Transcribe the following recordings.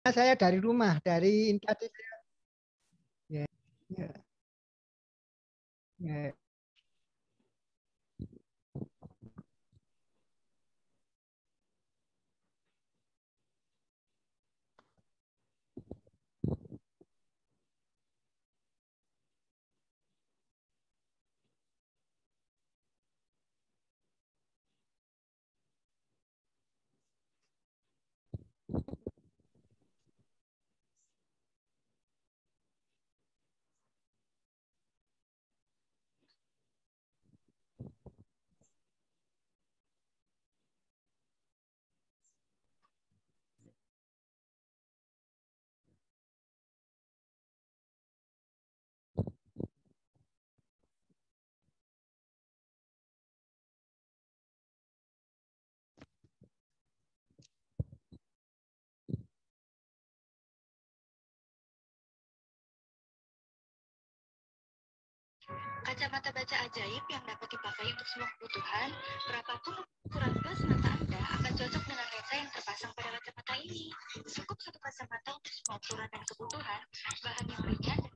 Saya dari rumah, dari tadi saya. Ya, ya, ya. Kacamata baca ajaib yang dapat dipakai untuk semua kebutuhan, berapapun ukuran gelas mata Anda akan cocok dengan lensa yang terpasang pada kacamata ini. Cukup satu kacamata untuk semua ukuran dan kebutuhan, bahan yang ringan dan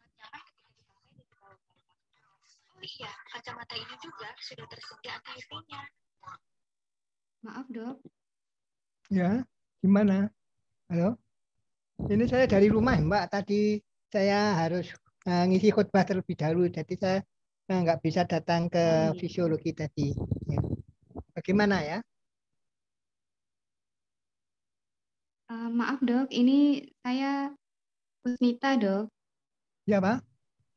sangat nyaman ketika dipakai di bawah mata. Oh iya, kacamata ini juga sudah tersedia anti-UV-nya. Maaf, Dok. Ya, gimana? Halo? Ini saya dari rumah, Mbak. Tadi saya harus ngisi khutbah terlebih dahulu, jadi saya nggak bisa datang ke Oh, iya. fisiologi tadi. Ya. Bagaimana ya? Maaf, Dok. Ini saya Kusnita, Dok. Ya, Pak.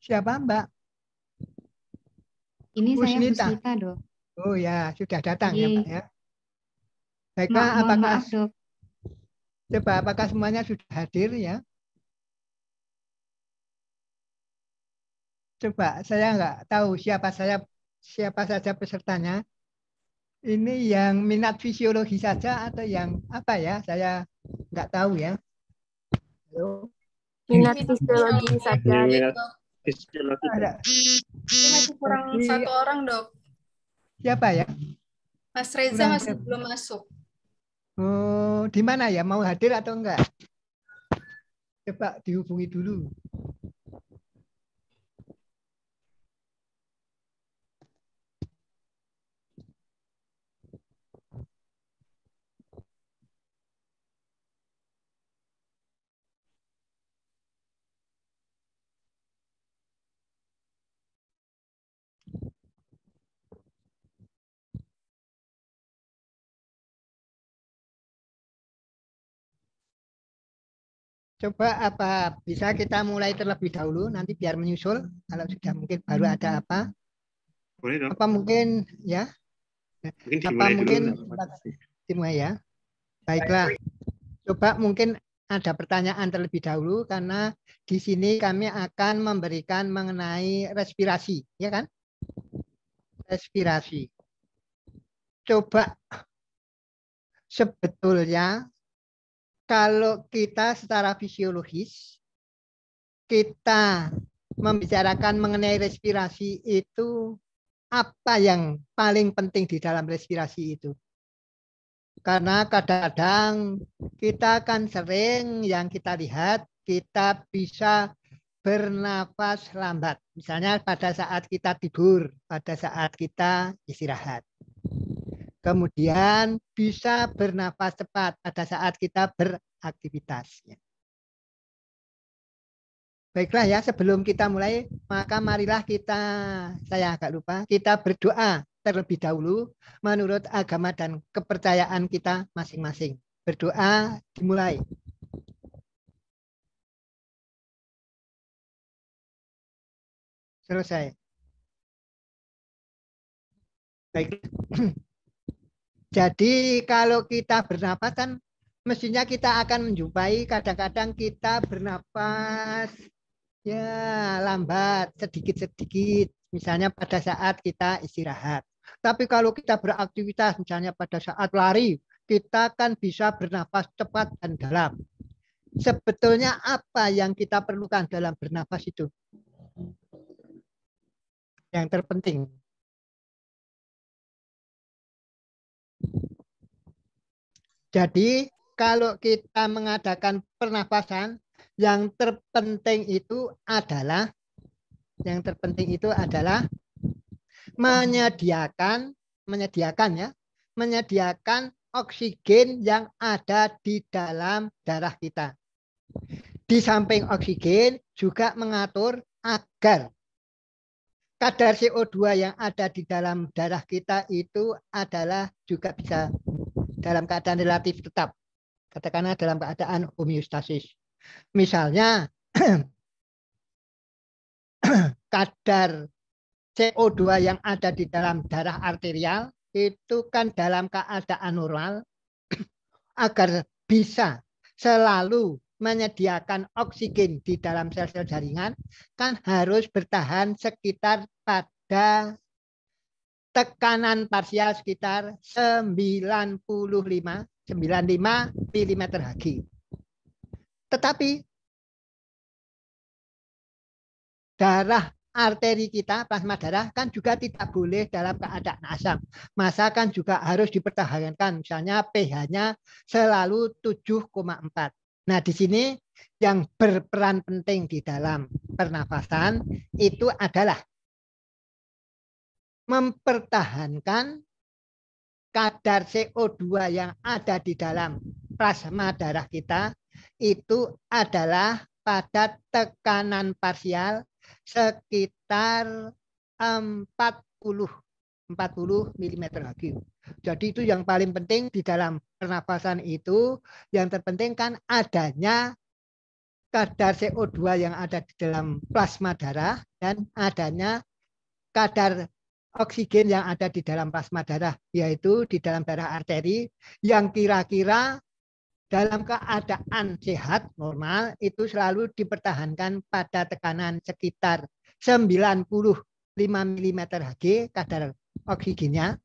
Siapa, Mbak? Ini saya Husnita. Kusnita, Dok. Oh ya, sudah datang ya, Mbak Iya. ya. Baiklah, Mohon apakah maaf, Dok. coba apakah semuanya sudah hadir ya? Coba saya nggak tahu siapa saja pesertanya. Ini yang minat fisiologi saja atau yang apa ya? Saya nggak tahu ya. Halo? Minat fisiologi saja. Minat fisiologi. Ada. Ini masih kurang Jadi, satu orang, Dok. siapa ya? Mas Reza Kurang masih siapa? belum masuk. Oh, di mana ya? Mau hadir atau enggak? Coba dihubungi dulu. Coba apa bisa kita mulai terlebih dahulu nanti biar menyusul kalau sudah mungkin baru ada apa? Boleh dong. Apa mungkin ya? Mungkin Apa dimulai mungkin dulu. dimulai ya? Baiklah. Coba mungkin ada pertanyaan terlebih dahulu karena di sini kami akan memberikan mengenai respirasi, ya kan? Respirasi. Coba sebetulnya kalau kita secara fisiologis kita membicarakan mengenai respirasi itu apa yang paling penting di dalam respirasi itu? Karena kadang-kadang kita kan sering yang kita lihat kita bisa bernafas lambat. Misalnya pada saat kita tidur, pada saat kita istirahat. Kemudian bisa bernafas cepat pada saat kita beraktivitas. Baiklah ya, sebelum kita mulai, maka marilah saya agak lupa, kita berdoa terlebih dahulu menurut agama dan kepercayaan kita masing-masing. Berdoa dimulai. Selesai. Baik. Jadi kalau kita bernapas kan mestinya kita akan menjumpai kadang-kadang kita bernapas ya lambat sedikit-sedikit misalnya pada saat kita istirahat. Tapi kalau kita beraktivitas misalnya pada saat lari kita kan bisa bernapas cepat dan dalam. Sebetulnya apa yang kita perlukan dalam bernapas itu? Yang terpenting. Jadi kalau kita mengadakan pernapasan, yang terpenting itu adalah menyediakan oksigen yang ada di dalam darah kita. Di samping oksigen juga mengatur agar kadar CO2 yang ada di dalam darah kita itu adalah juga bisa dalam keadaan relatif tetap. Katakanlah dalam keadaan homeostasis. Misalnya kadar CO2 yang ada di dalam darah arterial itu kan dalam keadaan normal agar bisa selalu menyediakan oksigen di dalam sel-sel jaringan kan harus bertahan sekitar pada tekanan parsial sekitar 95 mm Hg. Tetapi darah arteri kita, plasma darah kan juga tidak boleh dalam keadaan asam. Masa kan juga harus dipertahankan. Misalnya pH-nya selalu 7,4. Nah, di sini yang berperan penting di dalam pernafasan itu adalah mempertahankan kadar CO2 yang ada di dalam plasma darah kita itu adalah pada tekanan parsial sekitar 40 mm Hg. Jadi itu yang paling penting di dalam pernapasan itu, yang terpenting kan adanya kadar CO2 yang ada di dalam plasma darah dan adanya kadar oksigen yang ada di dalam plasma darah, yaitu di dalam darah arteri yang kira-kira dalam keadaan sehat normal itu selalu dipertahankan pada tekanan sekitar 95 mm Hg kadar oksigennya.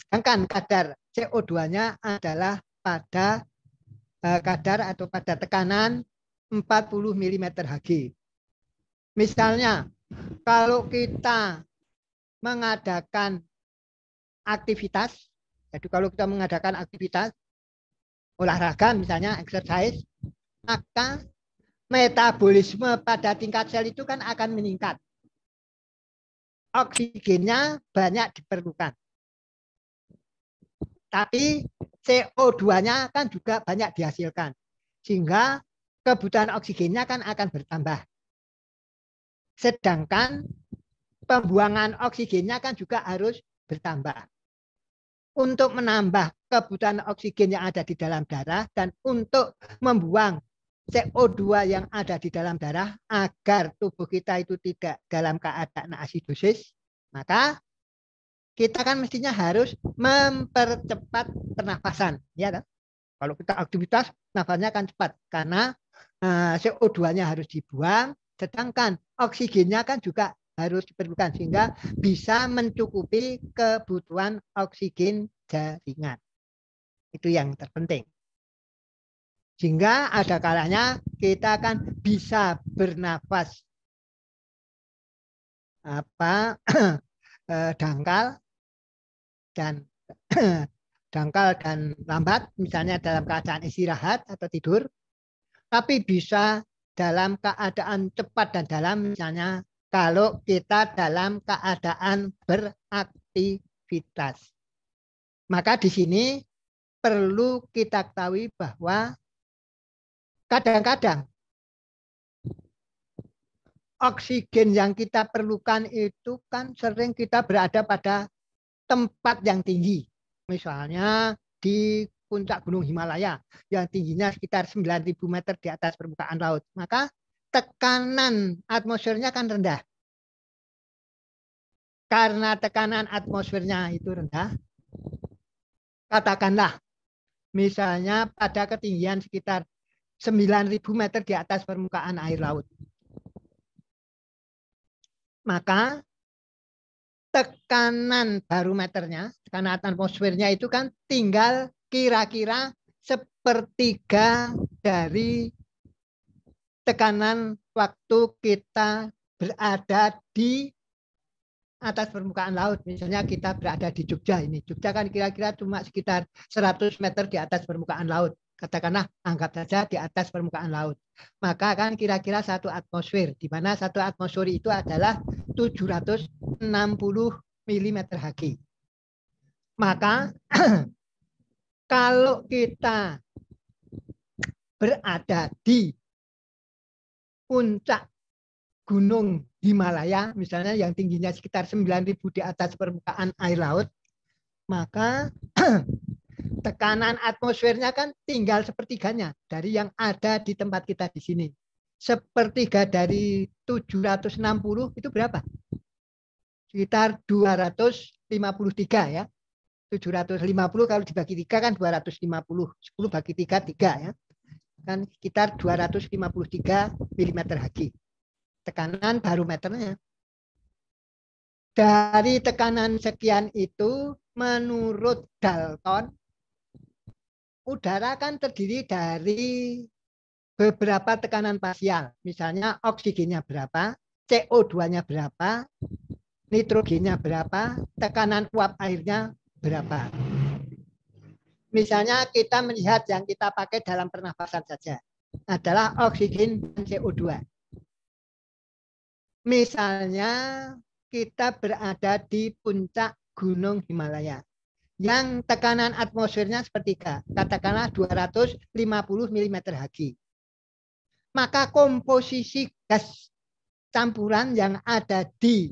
Sedangkan kadar CO2-nya adalah pada kadar atau pada tekanan 40 mm Hg. Misalnya kalau kita mengadakan aktivitas, jadi kalau kita mengadakan aktivitas olahraga misalnya exercise, maka metabolisme pada tingkat sel itu kan akan meningkat. Oksigennya banyak diperlukan. Tapi CO2-nya kan juga banyak dihasilkan. Sehingga kebutuhan oksigennya kan akan bertambah. Sedangkan pembuangan oksigennya kan juga harus bertambah. Untuk menambah kebutuhan oksigen yang ada di dalam darah dan untuk membuang CO2 yang ada di dalam darah agar tubuh kita itu tidak dalam keadaan asidosis, maka kita kan mestinya harus mempercepat pernafasan, ya kan? Kalau kita aktivitas, nafasnya kan cepat karena CO2-nya harus dibuang, sedangkan oksigennya kan juga harus diperlukan sehingga bisa mencukupi kebutuhan oksigen jaringan. Itu yang terpenting. Sehingga ada kalanya kita akan bisa bernafas dangkal dan lambat, misalnya dalam keadaan istirahat atau tidur, tapi bisa dalam keadaan cepat dan dalam, misalnya kalau kita dalam keadaan beraktivitas. Maka di sini perlu kita ketahui bahwa kadang-kadang oksigen yang kita perlukan itu kan sering kita berada pada tempat yang tinggi. Misalnya di puncak Gunung Himalaya yang tingginya sekitar 9.000 meter di atas permukaan laut. Maka tekanan atmosfernya kan rendah. Karena tekanan atmosfernya itu rendah, katakanlah misalnya pada ketinggian sekitar 9.000 meter di atas permukaan air laut. Maka tekanan barometernya, tekanan atmosfernya itu kan tinggal kira-kira sepertiga dari tekanan waktu kita berada di atas permukaan laut. Misalnya kita berada di Jogja ini. Jogja kan kira-kira cuma sekitar 100 meter di atas permukaan laut. Katakanlah anggap saja di atas permukaan laut. Maka kan kira-kira 1 atmosfer, di mana 1 atmosfer itu adalah 760 mm Hg. Maka kalau kita berada di puncak Gunung Himalaya, misalnya yang tingginya sekitar 9.000 di atas permukaan air laut, maka tekanan atmosfernya kan tinggal sepertiganya dari yang ada di tempat kita di sini. Sepertiga dari 760 itu berapa? Sekitar 253 ya. 750 kalau dibagi 3 kan 250. 10 bagi 3, 3 ya. Kan sekitar 253 mm Hg. Tekanan barometernya. Dari tekanan sekian itu, menurut Dalton, udara kan terdiri dari beberapa tekanan parsial. Misalnya oksigennya berapa, CO2-nya berapa, nitrogennya berapa, tekanan uap airnya berapa. Misalnya kita melihat yang kita pakai dalam pernafasan saja adalah oksigen dan CO2. Misalnya kita berada di puncak Gunung Himalaya yang tekanan atmosfernya sepertiga, katakanlah 250 mm Hg. Maka komposisi gas campuran yang ada di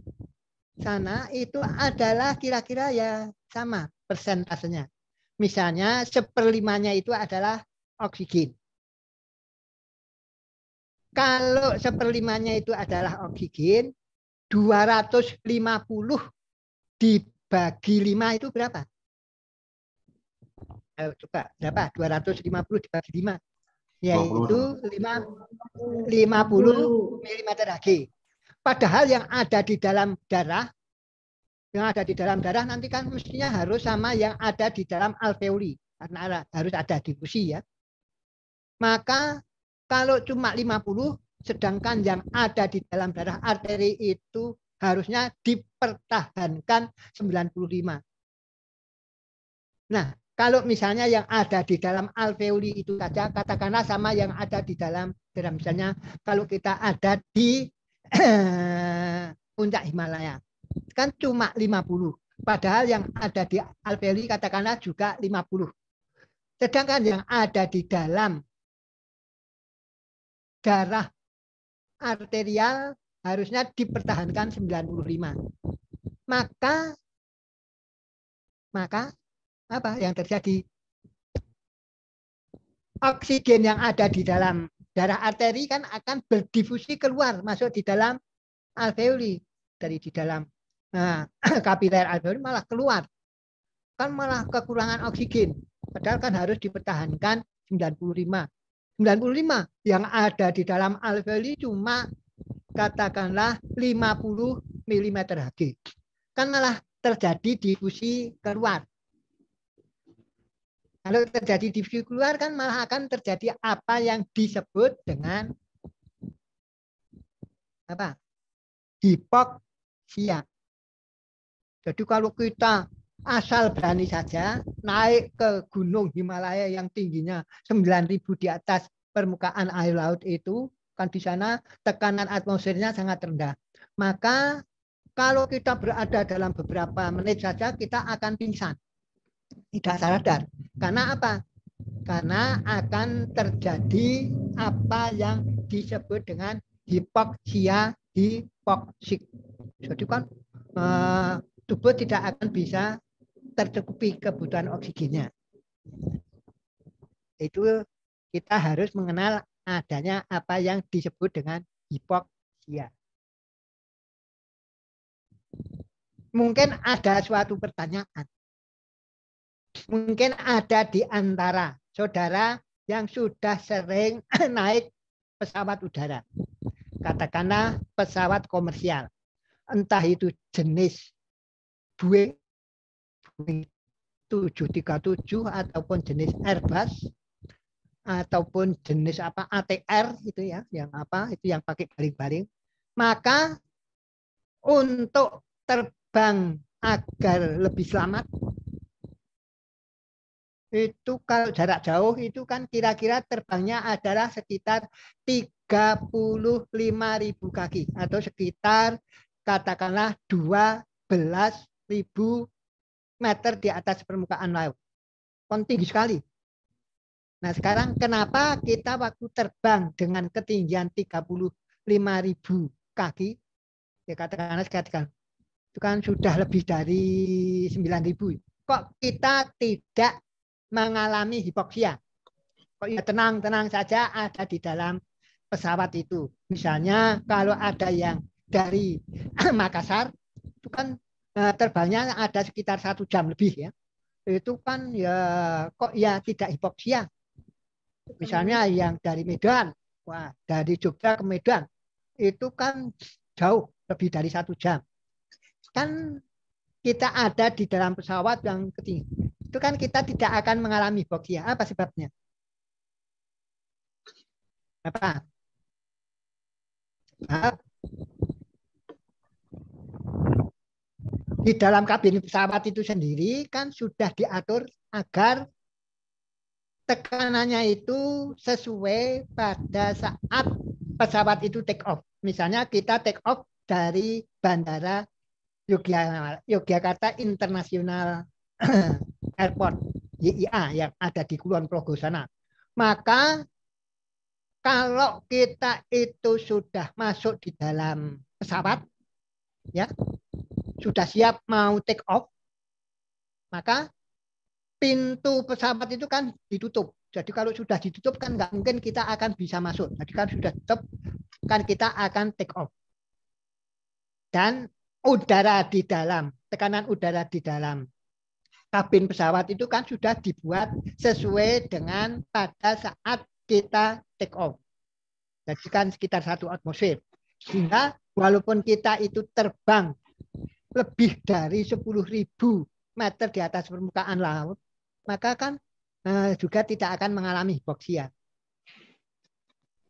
sana itu adalah kira-kira ya sama persentasenya. Misalnya 1/5-nya itu adalah oksigen. Kalau 1/5-nya itu adalah oksigen, 250 dibagi 5 itu berapa? Ayo coba, berapa? 250 dibagi 5. Yaitu 50 mm Hg. Padahal yang ada di dalam darah, nanti kan mestinya harus sama yang ada di dalam alveoli. Karena harus ada difusi ya. Maka kalau cuma 50, sedangkan yang ada di dalam darah arteri itu harusnya dipertahankan 95. Nah, kalau misalnya yang ada di dalam alveoli itu saja, katakanlah sama yang ada di dalam darah. Misalnya kalau kita ada di puncak Himalaya, kan cuma 50. Padahal yang ada di alveoli katakanlah juga 50. Sedangkan yang ada di dalam darah arterial harusnya dipertahankan 95. Maka apa yang terjadi? Oksigen yang ada di dalam darah arteri kan akan berdifusi keluar, masuk di dalam alveoli. Dari di dalam kapiler alveoli malah keluar. Kan malah kekurangan oksigen. Padahal kan harus dipertahankan 95. 95 yang ada di dalam alveoli cuma katakanlah 50 mm Hg. Kan malah terjadi difusi keluar. Kalau terjadi difusi keluar kan malah akan terjadi apa yang disebut dengan apa? Hipoksia. Jadi kalau kita asal berani saja naik ke Gunung Himalaya yang tingginya 9.000 di atas permukaan air laut itu, kan di sana tekanan atmosfernya sangat rendah. Maka kalau kita berada dalam beberapa menit saja kita akan pingsan. Tidak sadar. Karena apa? Karena akan terjadi apa yang disebut dengan hipoksia hipoksik. Jadi kan tubuh tidak akan bisa tercukupi kebutuhan oksigennya. Itu kita harus mengenal adanya apa yang disebut dengan hipoksia. Mungkin ada suatu pertanyaan. Mungkin ada di antara saudara yang sudah sering naik pesawat udara. Katakanlah pesawat komersial. Entah itu jenis Boeing 737 ataupun jenis Airbus ataupun jenis apa ATR itu ya, yang apa itu yang pakai baling-baling. Maka untuk terbang agar lebih selamat, itu kalau jarak jauh itu kan kira-kira terbangnya adalah sekitar 35.000 kaki atau sekitar katakanlah 12.000 meter di atas permukaan laut. Kan tinggi sekali. Nah sekarang kenapa kita waktu terbang dengan ketinggian 35.000 kaki, ya katakanlah sekitar itu kan sudah lebih dari 9.000. Kok kita tidak mengalami hipoksia? Kok ya tenang-tenang saja ada di dalam pesawat itu. Misalnya kalau ada yang dari Makassar, itu kan terbangnya ada sekitar 1 jam lebih ya. Itu kan ya kok ya tidak hipoksia. Misalnya yang dari Medan, wah dari Jogja ke Medan, itu kan jauh lebih dari 1 jam. Kan kita ada di dalam pesawat yang ketinggi. Itu kan kita tidak akan mengalami hipoksia. Apa sebabnya? Apa? Di dalam kabin pesawat itu sendiri kan sudah diatur agar tekanannya itu sesuai pada saat pesawat itu take off. Misalnya kita take off dari bandara Yogyakarta International Airport YIA yang ada di Kulon Progo sana. Maka kalau kita itu sudah masuk di dalam pesawat, ya sudah siap mau take off, maka pintu pesawat itu kan ditutup. Jadi kalau sudah ditutup kan nggak mungkin kita akan bisa masuk. Jadi kan sudah tutup, kan kita akan take off. Dan udara di dalam, tekanan udara di dalam kabin pesawat itu kan sudah dibuat sesuai dengan pada saat kita take off. Jadi kan sekitar 1 atmosfer. Sehingga walaupun kita itu terbang lebih dari 10.000 meter di atas permukaan laut, maka kan juga tidak akan mengalami hipoksia.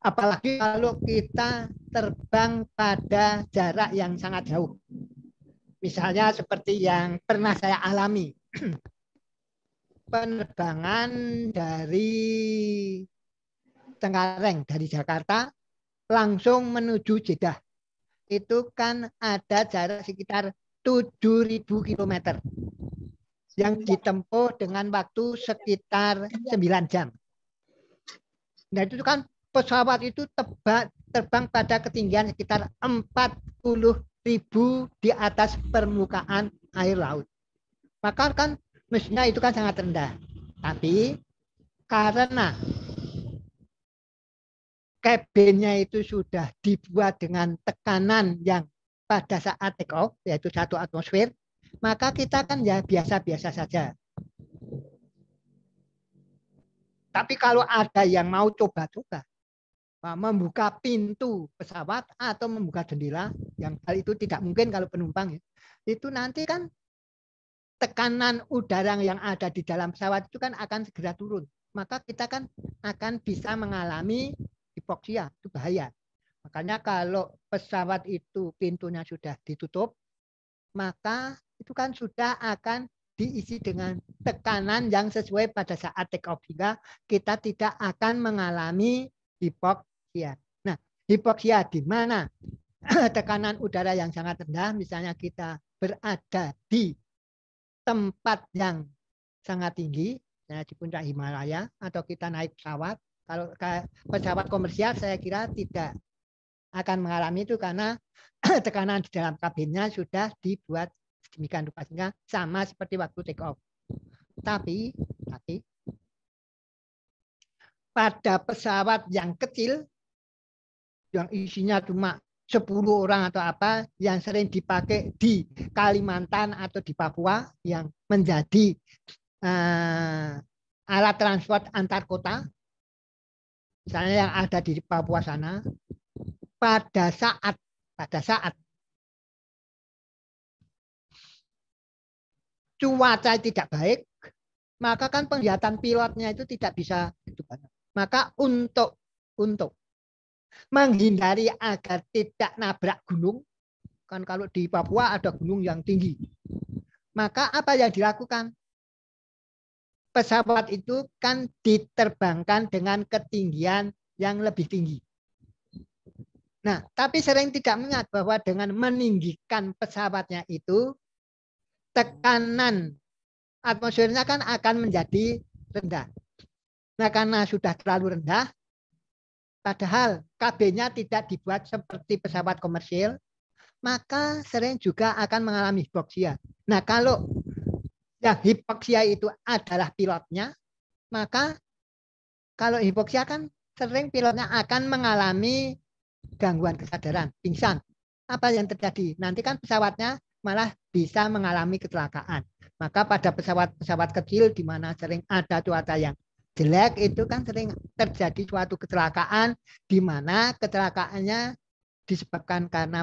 Apalagi kalau kita terbang pada jarak yang sangat jauh. Misalnya seperti yang pernah saya alami. Penerbangan dari Cengkareng, dari Jakarta, langsung menuju Jeddah. Itu kan ada jarak sekitar 7.000 km. Yang ditempuh dengan waktu sekitar 9 jam. Nah itu kan pesawat itu terbang pada ketinggian sekitar 40.000 di atas permukaan air laut. Maka kan mestinya itu kan sangat rendah. Tapi karena kabinnya itu sudah dibuat dengan tekanan yang pada saat take off, yaitu 1 atmosfer, maka kita kan ya biasa-biasa saja. Tapi kalau ada yang mau coba-coba membuka pintu pesawat atau membuka jendela, yang hal itu tidak mungkin kalau penumpang ya, itu nanti kan tekanan udara yang ada di dalam pesawat itu kan akan segera turun. Maka kita kan akan bisa mengalami hipoksia, itu bahaya. Makanya kalau pesawat itu pintunya sudah ditutup, maka itu kan sudah akan diisi dengan tekanan yang sesuai pada saat take off, sehingga kita tidak akan mengalami hipoksia. Nah, hipoksia di mana tekanan udara yang sangat rendah, misalnya kita berada di tempat yang sangat tinggi, di puncak Himalaya, atau kita naik pesawat. Kalau pesawat komersial saya kira tidak akan mengalami itu karena tekanan di dalam kabinnya sudah dibuat sedemikian rupa sehingga sama seperti waktu take off. Tapi pada pesawat yang kecil yang isinya cuma 10 orang atau apa yang sering dipakai di Kalimantan atau di Papua yang menjadi alat transport antar kota, misalnya yang ada di Papua sana, pada saat cuaca tidak baik, maka kan penglihatan pilotnya itu tidak bisa. Maka untuk menghindari agar tidak nabrak gunung, Kan kalau di Papua ada gunung yang tinggi. Maka apa yang dilakukan? Pesawat itu kan diterbangkan dengan ketinggian yang lebih tinggi. Nah, tapi sering tidak mengingat bahwa dengan meninggikan pesawatnya itu, tekanan atmosfernya kan akan menjadi rendah. Nah, karena sudah terlalu rendah, padahal kabinnya tidak dibuat seperti pesawat komersil, maka sering juga akan mengalami hipoksia. Nah, kalau yang hipoksia itu adalah pilotnya, maka kalau hipoksia kan sering pilotnya akan mengalami gangguan kesadaran, pingsan. Apa yang terjadi? Nanti kan pesawatnya malah bisa mengalami kecelakaan. Maka pada pesawat-pesawat kecil di mana sering ada cuaca yang jelek itu kan sering terjadi suatu kecelakaan di mana kecelakaannya disebabkan karena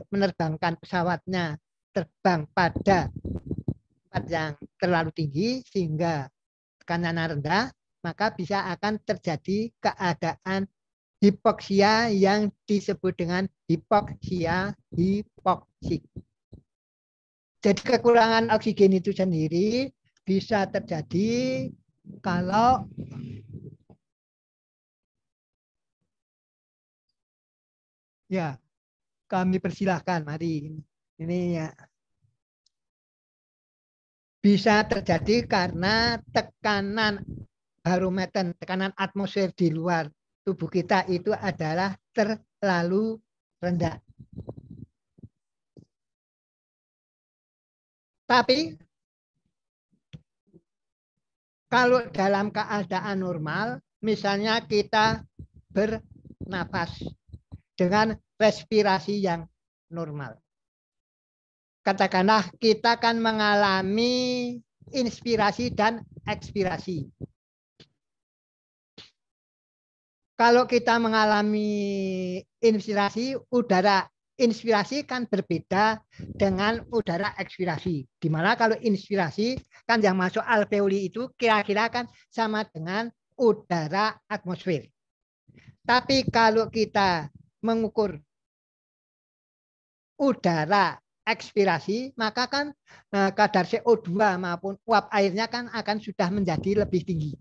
menerbangkan pesawatnya terbang pada tempat yang terlalu tinggi sehingga tekanan rendah, maka bisa akan terjadi keadaan hipoksia yang disebut dengan hipoksia hipoksik. Jadi kekurangan oksigen itu sendiri bisa terjadi kalau ya kami persilahkan, mari ini ya. Bisa terjadi karena tekanan barometer, tekanan atmosfer di luar tubuh kita itu adalah terlalu rendah. Tapi kalau dalam keadaan normal, misalnya kita bernapas dengan respirasi yang normal. Katakanlah kita akan mengalami inspirasi dan ekspirasi. Kalau kita mengalami inspirasi, udara inspirasi kan berbeda dengan udara ekspirasi. Di mana kalau inspirasi kan yang masuk alveoli itu kira-kira kan sama dengan udara atmosfer. Tapi kalau kita mengukur udara ekspirasi, maka kan kadar CO2 maupun uap airnya kan akan sudah menjadi lebih tinggi.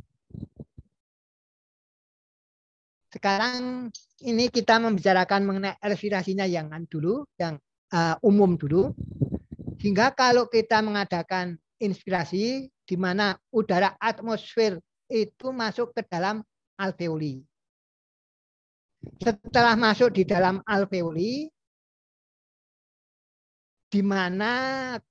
Sekarang ini kita membicarakan mengenai respirasinya yang dulu, yang umum dulu. Sehingga kalau kita mengadakan inspirasi, di mana udara atmosfer itu masuk ke dalam alveoli. Setelah masuk di dalam alveoli, di mana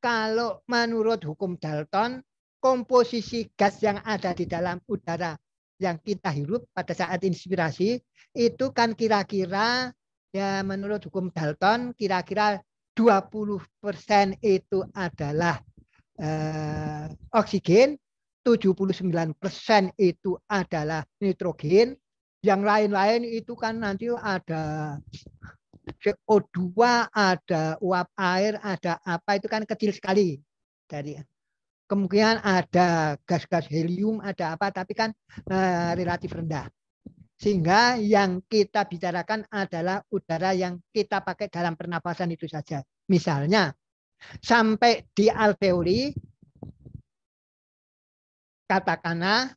kalau menurut hukum Dalton, komposisi gas yang ada di dalam udara yang kita hirup pada saat inspirasi itu kan kira-kira ya menurut hukum Dalton kira-kira 20% itu adalah oksigen, 79% itu adalah nitrogen, yang lain-lain itu kan nanti ada CO2, ada uap air, ada apa itu kan kecil sekali. Dari kemungkinan ada gas-gas helium, ada apa, tapi kan relatif rendah. Sehingga yang kita bicarakan adalah udara yang kita pakai dalam pernapasan itu saja. Misalnya, sampai di alveoli, katakanlah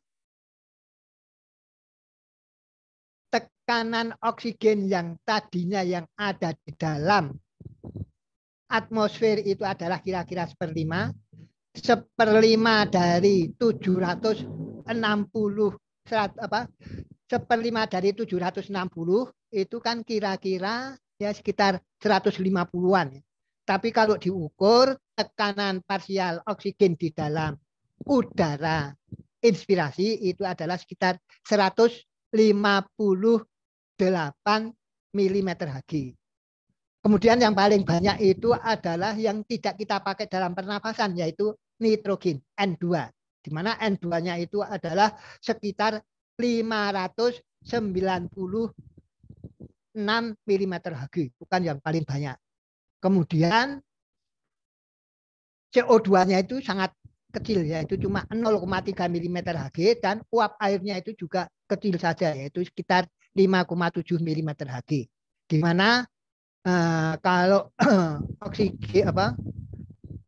tekanan oksigen yang tadinya yang ada di dalam atmosfer itu adalah kira-kira seperlima dari 760 seperlima dari 760 itu kan kira-kira ya sekitar 150-an. Tapi kalau diukur tekanan parsial oksigen di dalam udara inspirasi itu adalah sekitar 158 mm Hg. Kemudian yang paling banyak itu adalah yang tidak kita pakai dalam pernapasan, yaitu nitrogen N2. Di mana N2-nya itu adalah sekitar 596 mm Hg, bukan yang paling banyak. Kemudian CO2-nya itu sangat kecil, yaitu cuma 0,3 mm Hg, dan uap airnya itu juga kecil saja, yaitu sekitar 5,7 mm Hg. Di mana kalau oksigen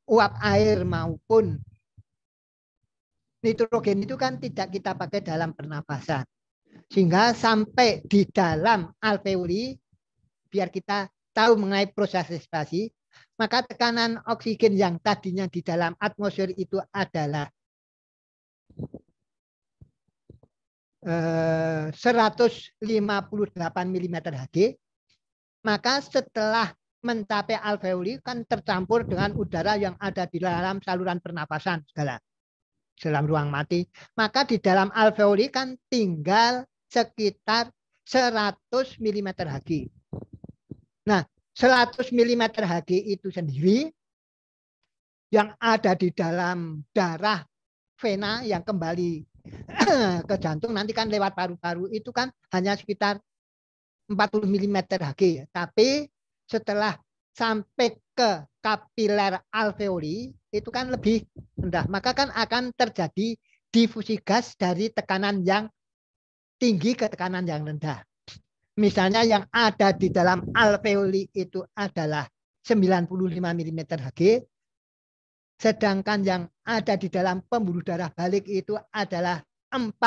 uap air maupun nitrogen itu kan tidak kita pakai dalam pernapasan. Sehingga sampai di dalam alveoli, biar kita tahu mengenai proses respirasi, maka tekanan oksigen yang tadinya di dalam atmosfer itu adalah 158 mm Hg, maka setelah mencapai alveoli kan tercampur dengan udara yang ada di dalam saluran pernapasan segala dalam ruang mati, maka di dalam alveoli kan tinggal sekitar 100 mm Hg. Nah, 100 mm Hg itu sendiri yang ada di dalam darah vena yang kembali ke jantung nanti kan lewat paru-paru itu kan hanya sekitar 40 mm Hg. Tapi setelah sampai ke kapiler alveoli itu kan lebih rendah. Maka kan akan terjadi difusi gas dari tekanan yang tinggi ke tekanan yang rendah. Misalnya yang ada di dalam alveoli itu adalah 95 mm Hg, sedangkan yang ada di dalam pembuluh darah balik itu adalah 40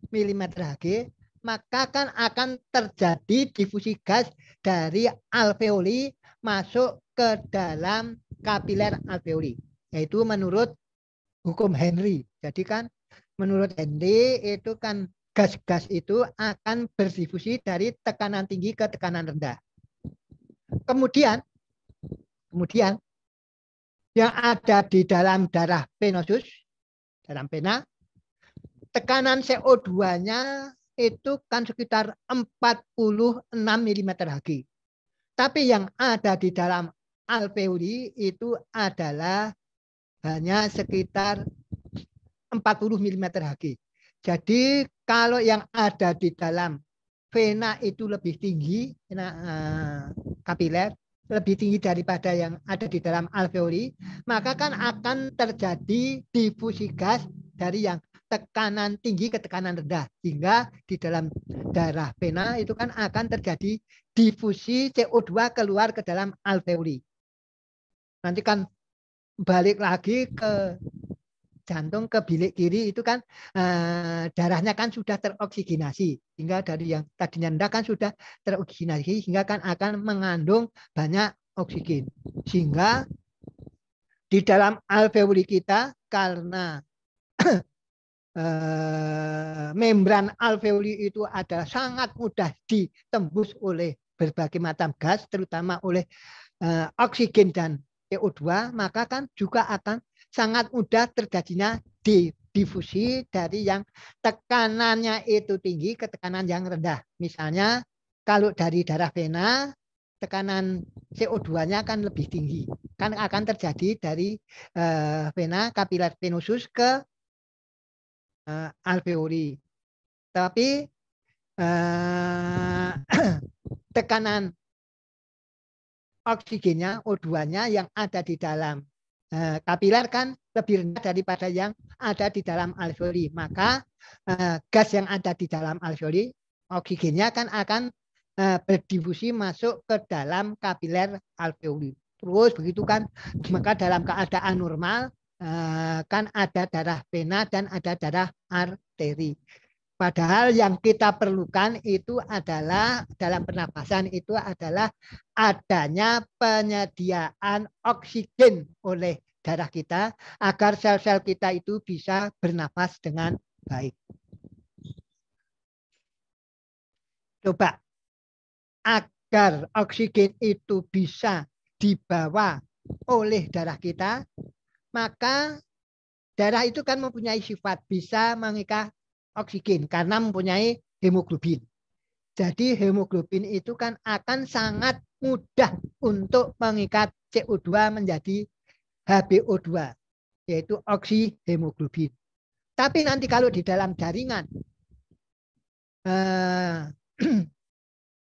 mm Hg, maka kan akan terjadi difusi gas dari alveoli masuk ke dalam kapiler alveoli, yaitu menurut hukum Henry. Jadi kan menurut Henry itu kan gas-gas itu akan berdifusi dari tekanan tinggi ke tekanan rendah. Kemudian yang ada di dalam darah venosus, dalam vena, tekanan CO2-nya itu kan sekitar 46 mm Hg. Tapi yang ada di dalam alveoli itu adalah hanya sekitar 40 mm Hg. Jadi kalau yang ada di dalam vena itu lebih tinggi, kapiler, lebih tinggi daripada yang ada di dalam alveoli, maka kan akan terjadi difusi gas dari yang tekanan tinggi ke tekanan rendah, sehingga di dalam darah vena itu kan akan terjadi difusi CO2 keluar ke dalam alveoli. Nanti kan balik lagi ke jantung, ke bilik kiri itu kan darahnya kan sudah teroksigenasi, hingga dari yang tadinya rendah kan sudah teroksigenasi, sehingga kan akan mengandung banyak oksigen, sehingga di dalam alveoli kita karena membran alveoli itu adalah sangat mudah ditembus oleh berbagai macam gas, terutama oleh oksigen dan CO2, maka kan juga akan sangat mudah terjadinya difusi dari yang tekanannya itu tinggi ke tekanan yang rendah. Misalnya kalau dari darah vena, tekanan CO2-nya kan lebih tinggi. Kan akan terjadi dari vena kapiler venosus ke alveoli. Tapi tekanan oksigennya, O2-nya yang ada di dalam kapiler kan lebih rendah daripada yang ada di dalam alveoli. Maka gas yang ada di dalam alveoli, oksigennya kan akan berdifusi masuk ke dalam kapiler alveoli. Terus begitu kan, maka dalam keadaan normal kan ada darah vena dan ada darah arteri. Padahal yang kita perlukan itu adalah dalam pernapasan itu adalah adanya penyediaan oksigen oleh darah kita agar sel-sel kita itu bisa bernapas dengan baik. Coba agar oksigen itu bisa dibawa oleh darah kita, maka darah itu kan mempunyai sifat bisa mengikat oksigen karena mempunyai hemoglobin. Jadi hemoglobin itu kan akan sangat mudah untuk mengikat CO2 menjadi HbO2, yaitu oksihemoglobin. Tapi nanti kalau di dalam jaringan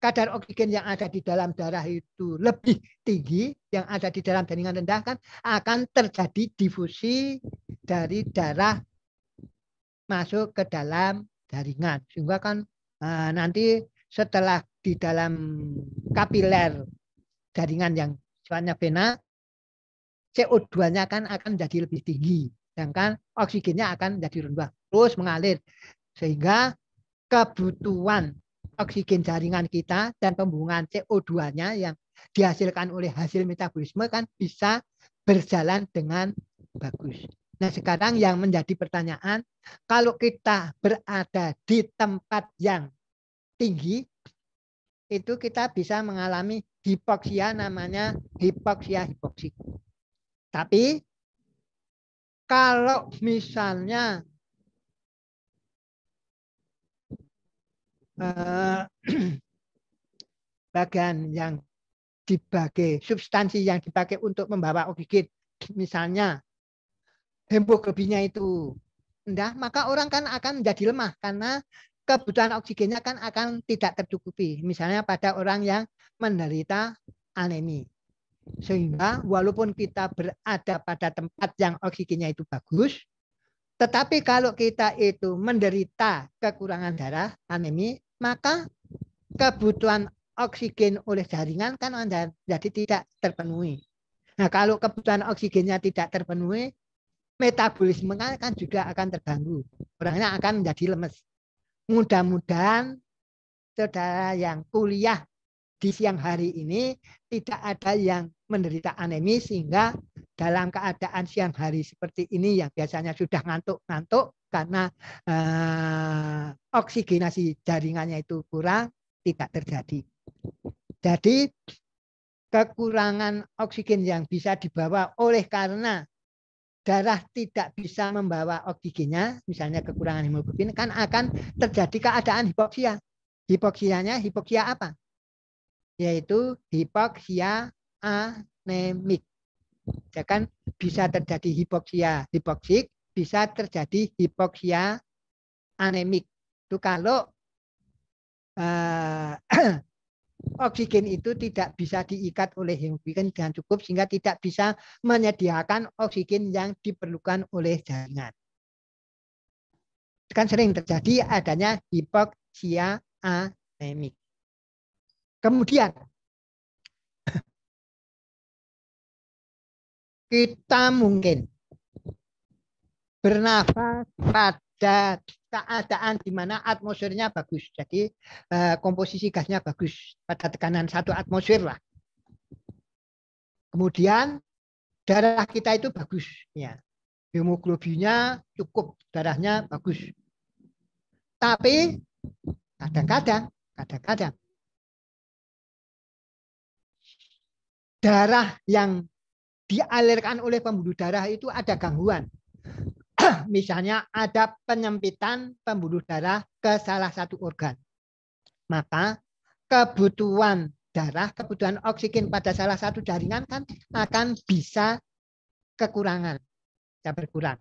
kadar oksigen yang ada di dalam darah itu lebih tinggi, yang ada di dalam jaringan rendah kan akan terjadi difusi dari darah masuk ke dalam jaringan. Sehingga kan nanti setelah di dalam kapiler jaringan yang sifatnya vena, CO2-nya kan akan menjadi lebih tinggi, sedangkan oksigennya akan menjadi rendah, terus mengalir, sehingga kebutuhan oksigen jaringan kita dan pembuangan CO2-nya yang dihasilkan oleh hasil metabolisme kan bisa berjalan dengan bagus. Nah, sekarang yang menjadi pertanyaan, kalau kita berada di tempat yang tinggi, itu kita bisa mengalami hipoksia, namanya hipoksia hipoksik. Tapi kalau misalnya bagian yang dipakai, substansi yang dipakai untuk membawa oksigen, misalnya hemoglobinnya itu rendah, maka orang kan akan menjadi lemah karena kebutuhan oksigennya kan akan tidak tercukupi. Misalnya pada orang yang menderita anemi. Sehingga walaupun kita berada pada tempat yang oksigennya itu bagus, tetapi kalau kita itu menderita kekurangan darah, anemi, maka kebutuhan oksigen oleh jaringan kan jadi tidak terpenuhi. Nah, kalau kebutuhan oksigennya tidak terpenuhi, metabolisme kan juga akan terganggu. Orangnya akan menjadi lemes. Mudah-mudahan saudara yang kuliah di siang hari ini tidak ada yang menderita anemi, sehingga dalam keadaan siang hari seperti ini yang biasanya sudah ngantuk-ngantuk karena oksigenasi jaringannya itu kurang, tidak terjadi. Jadi kekurangan oksigen yang bisa dibawa oleh karena darah tidak bisa membawa oksigennya, misalnya kekurangan hemoglobin, kan akan terjadi keadaan hipoksia. Hipoksianya hipoksia apa? Yaitu hipoksia anemik. Ya kan, bisa terjadi hipoksia hipoksik, bisa terjadi hipoksia anemik. Itu kalau oksigen itu tidak bisa diikat oleh hemoglobin dengan cukup, sehingga tidak bisa menyediakan oksigen yang diperlukan oleh jaringan. Kan sering terjadi adanya hipoksia anemik. Kemudian kita mungkin bernafas pada keadaan di mana atmosfernya bagus. Jadi komposisi gasnya bagus pada tekanan 1 atmosfer lah. Kemudian darah kita itu bagus, ya. Hemoglobinnya cukup, darahnya bagus. Tapi kadang-kadang darah yang dialirkan oleh pembuluh darah itu ada gangguan. Misalnya ada penyempitan pembuluh darah ke salah satu organ. Maka kebutuhan darah, kebutuhan oksigen pada salah satu jaringan kan akan bisa kekurangan, ya berkurang.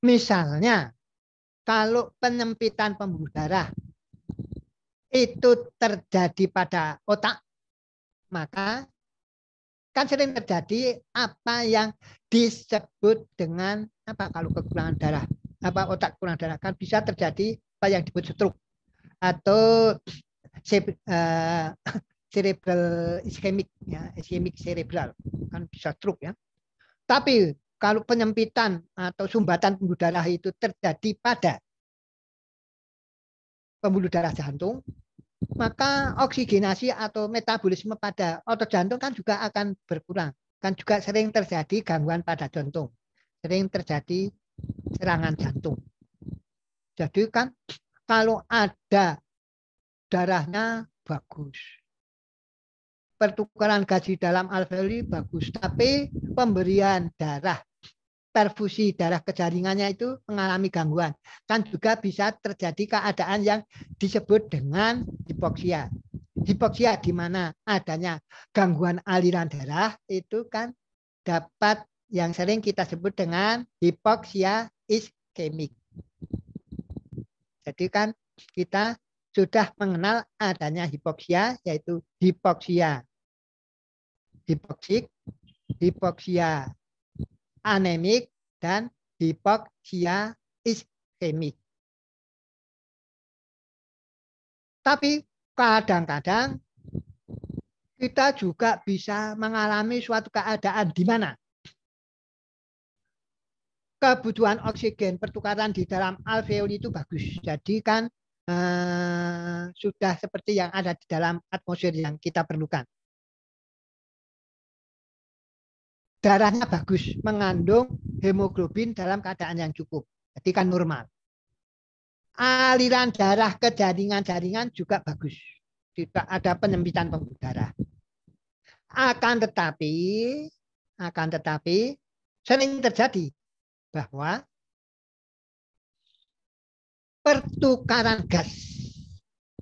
Misalnya kalau penyempitan pembuluh darah itu terjadi pada otak, maka kan sering terjadi apa yang disebut dengan apa, kalau kekurangan darah, apa otak kurang darah, kan bisa terjadi apa yang disebut stroke atau cerebral ischemic, ya, ischemic cerebral, kan bisa stroke, ya. Tapi kalau penyempitan atau sumbatan pembuluh darah itu terjadi pada pembuluh darah jantung, maka oksigenasi atau metabolisme pada otot jantung kan juga akan berkurang. Kan juga sering terjadi gangguan pada jantung. Sering terjadi serangan jantung. Jadi kan kalau ada darahnya bagus, pertukaran gas di dalam alveoli bagus, tapi pemberian darah, perfusi darah ke jaringannya itu mengalami gangguan. Kan juga bisa terjadi keadaan yang disebut dengan hipoksia. Hipoksia di mana adanya gangguan aliran darah itu kan dapat yang sering kita sebut dengan hipoksia iskemik. Jadi kan kita sudah mengenal adanya hipoksia, yaitu hipoksia hipoksik, hipoksia anemik, dan hipoksia iskemik. Tapi kadang-kadang kita juga bisa mengalami suatu keadaan di mana kebutuhan oksigen pertukaran di dalam alveoli itu bagus. Jadi kan sudah seperti yang ada di dalam atmosfer yang kita perlukan. Darahnya bagus, mengandung hemoglobin dalam keadaan yang cukup. Jadi kan normal. Aliran darah ke jaringan-jaringan juga bagus. Tidak ada penyempitan pembuluh darah. Akan tetapi sering terjadi bahwa pertukaran gas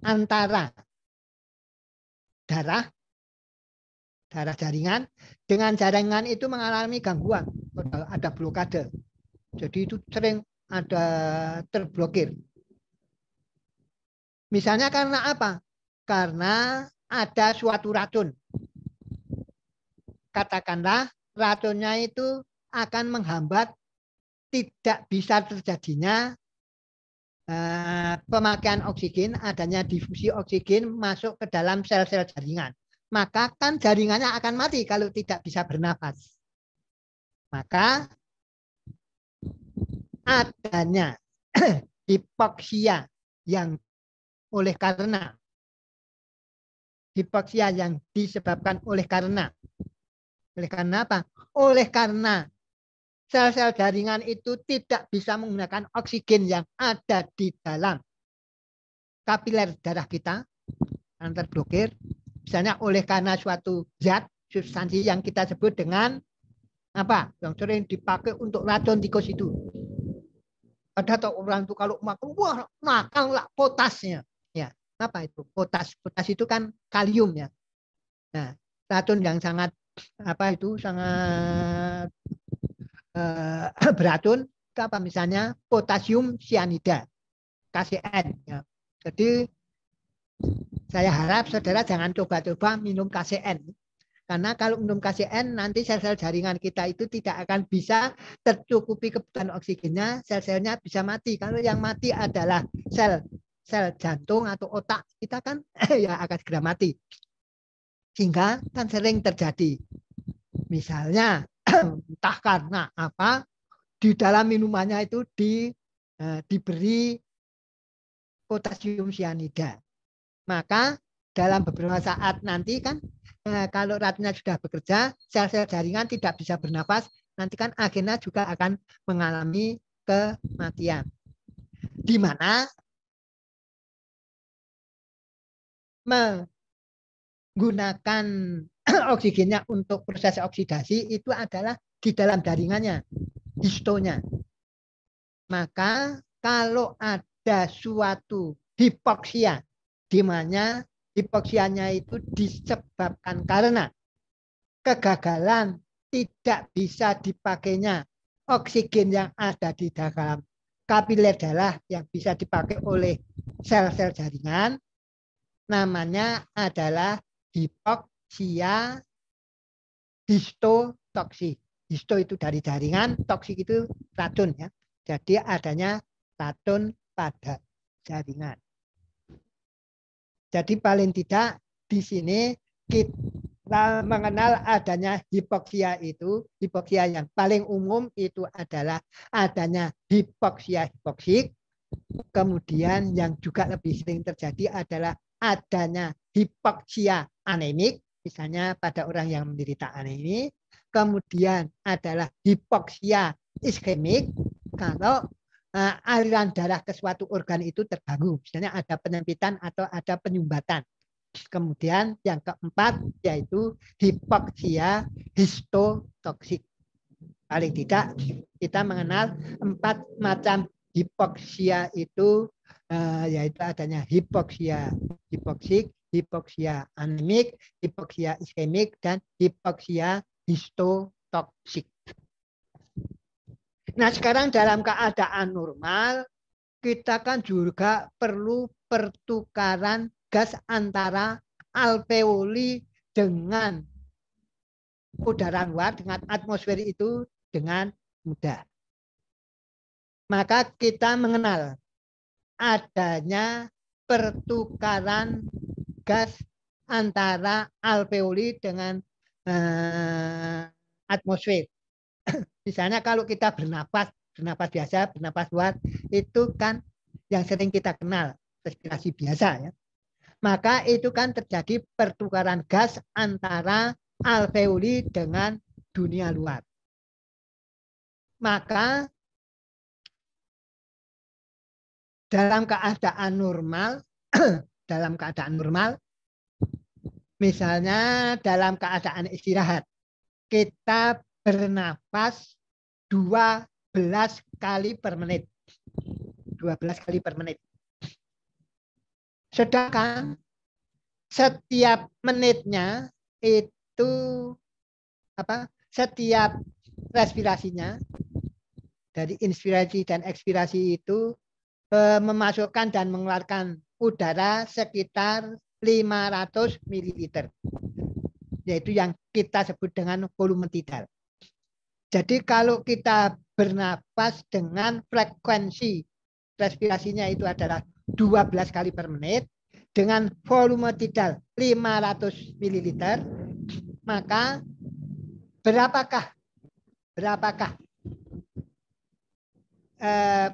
antara darah jaringan dengan jaringan itu mengalami gangguan, ada blokade. Jadi itu sering ada terblokir. Misalnya karena apa? Karena ada suatu racun. Katakanlah racunnya itu akan menghambat tidak bisa terjadinya pemakaian oksigen, adanya difusi oksigen masuk ke dalam sel-sel jaringan. Maka kan jaringannya akan mati kalau tidak bisa bernafas. Maka adanya hipoksia yang disebabkan oleh karena apa? Oleh karena sel-sel jaringan itu tidak bisa menggunakan oksigen yang ada di dalam kapiler darah kita, yang terblokir. Misalnya oleh karena suatu zat, substansi yang kita sebut dengan apa? Yang sering dipakai untuk racun tikus itu. Ada orang itu kalau makan, wah makan lah potasnya. Ya, apa itu? Potas. Potas itu kan kalium ya. Nah, racun yang sangat sangat beracun itu apa? Misalnya potasium cyanida, KCN. Ya. Jadi saya harap saudara jangan coba-coba minum KCN. Karena kalau minum KCN nanti sel-sel jaringan kita itu tidak akan bisa tercukupi kebutuhan oksigennya, sel-selnya bisa mati. Kalau yang mati adalah sel jantung atau otak, kita kan ya akan segera mati. Sehingga kan sering terjadi. Misalnya entah karena apa di dalam minumannya itu diberi potasium cyanida. Maka dalam beberapa saat nanti kan kalau racunnya sudah bekerja, sel-sel jaringan tidak bisa bernafas, nanti kan akhirnya juga akan mengalami kematian. Di mana menggunakan oksigennya untuk proses oksidasi itu adalah di dalam jaringannya, histonya. Maka kalau ada suatu hipoksia, di mana hipoksianya itu disebabkan karena kegagalan tidak bisa dipakainya oksigen yang ada di dalam kapiler darah yang bisa dipakai oleh sel-sel jaringan, namanya adalah hipoksia histotoksik. Histo itu dari jaringan, toksik itu racun ya. Jadi adanya racun pada jaringan. Jadi paling tidak di sini kita mengenal adanya hipoksia itu, hipoksia yang paling umum itu adalah adanya hipoksia hipoksik. Kemudian yang juga lebih sering terjadi adalah adanya hipoksia anemik, misalnya pada orang yang menderita anemik. Kemudian adalah hipoksia iskemik, kalau aliran darah ke suatu organ itu terganggu, misalnya ada penyempitan atau ada penyumbatan. Kemudian yang keempat yaitu hipoksia histotoksik. Paling tidak kita mengenal 4 macam hipoksia itu, yaitu adanya hipoksia hipoksik, hipoksia anemik, hipoksia iskemik, dan hipoksia histotoksik. Nah sekarang dalam keadaan normal kita kan juga perlu pertukaran gas antara alveoli dengan udara luar, dengan atmosfer itu dengan mudah. Maka kita mengenal adanya pertukaran gas antara alveoli dengan atmosfer. Misalnya kalau kita bernapas biasa, bernapas luar, itu kan yang sering kita kenal, respirasi biasa ya. Maka itu kan terjadi pertukaran gas antara alveoli dengan dunia luar. Maka dalam keadaan normal, misalnya dalam keadaan istirahat, kita bernapas 12 kali per menit. 12 kali per menit. Sedangkan setiap menitnya itu setiap respirasinya dari inspirasi dan ekspirasi itu memasukkan dan mengeluarkan udara sekitar 500 ml. Yaitu yang kita sebut dengan volume tidal. Jadi kalau kita bernapas dengan frekuensi respirasinya itu adalah 12 kali per menit dengan volume tidal 500 ml, maka berapakah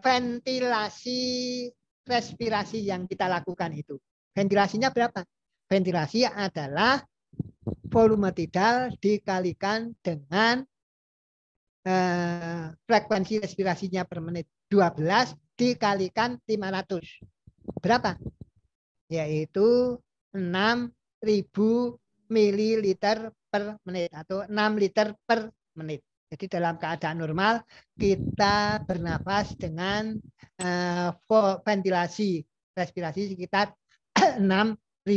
ventilasi respirasi yang kita lakukan itu? Ventilasinya berapa? Ventilasi adalah volume tidal dikalikan dengan frekuensi respirasinya per menit 12 dikalikan 500. Berapa? Yaitu 6.000 mililiter per menit atau 6 liter per menit. Jadi dalam keadaan normal kita bernapas dengan ventilasi respirasi sekitar 6.000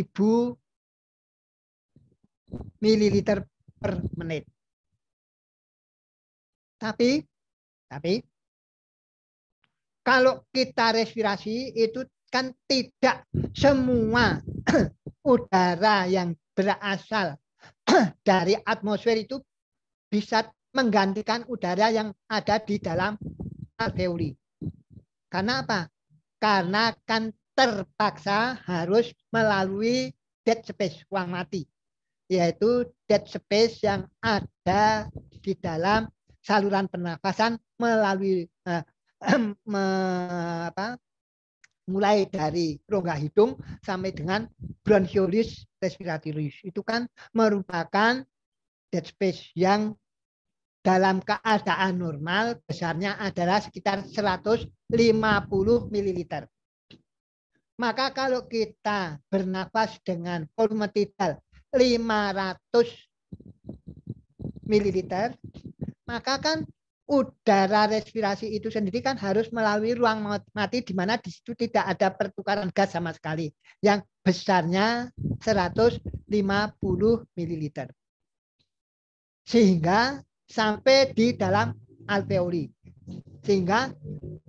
mililiter per menit. Tapi kalau kita respirasi itu kan tidak semua udara yang berasal dari atmosfer itu bisa menggantikan udara yang ada di dalam alveoli. Karena apa? Karena kan terpaksa harus melalui dead space, ruang mati. Yaitu dead space yang ada di dalam saluran pernafasan melalui mulai dari rongga hidung sampai dengan bronchiolis respiratoris. Itu kan merupakan dead space yang dalam keadaan normal besarnya adalah sekitar 150 ml. Maka kalau kita bernafas dengan volume tidal 500 ml, maka kan udara respirasi itu sendiri kan harus melalui ruang mati di mana di situ tidak ada pertukaran gas sama sekali yang besarnya 150 ml. Sehingga sampai di dalam alveoli. Sehingga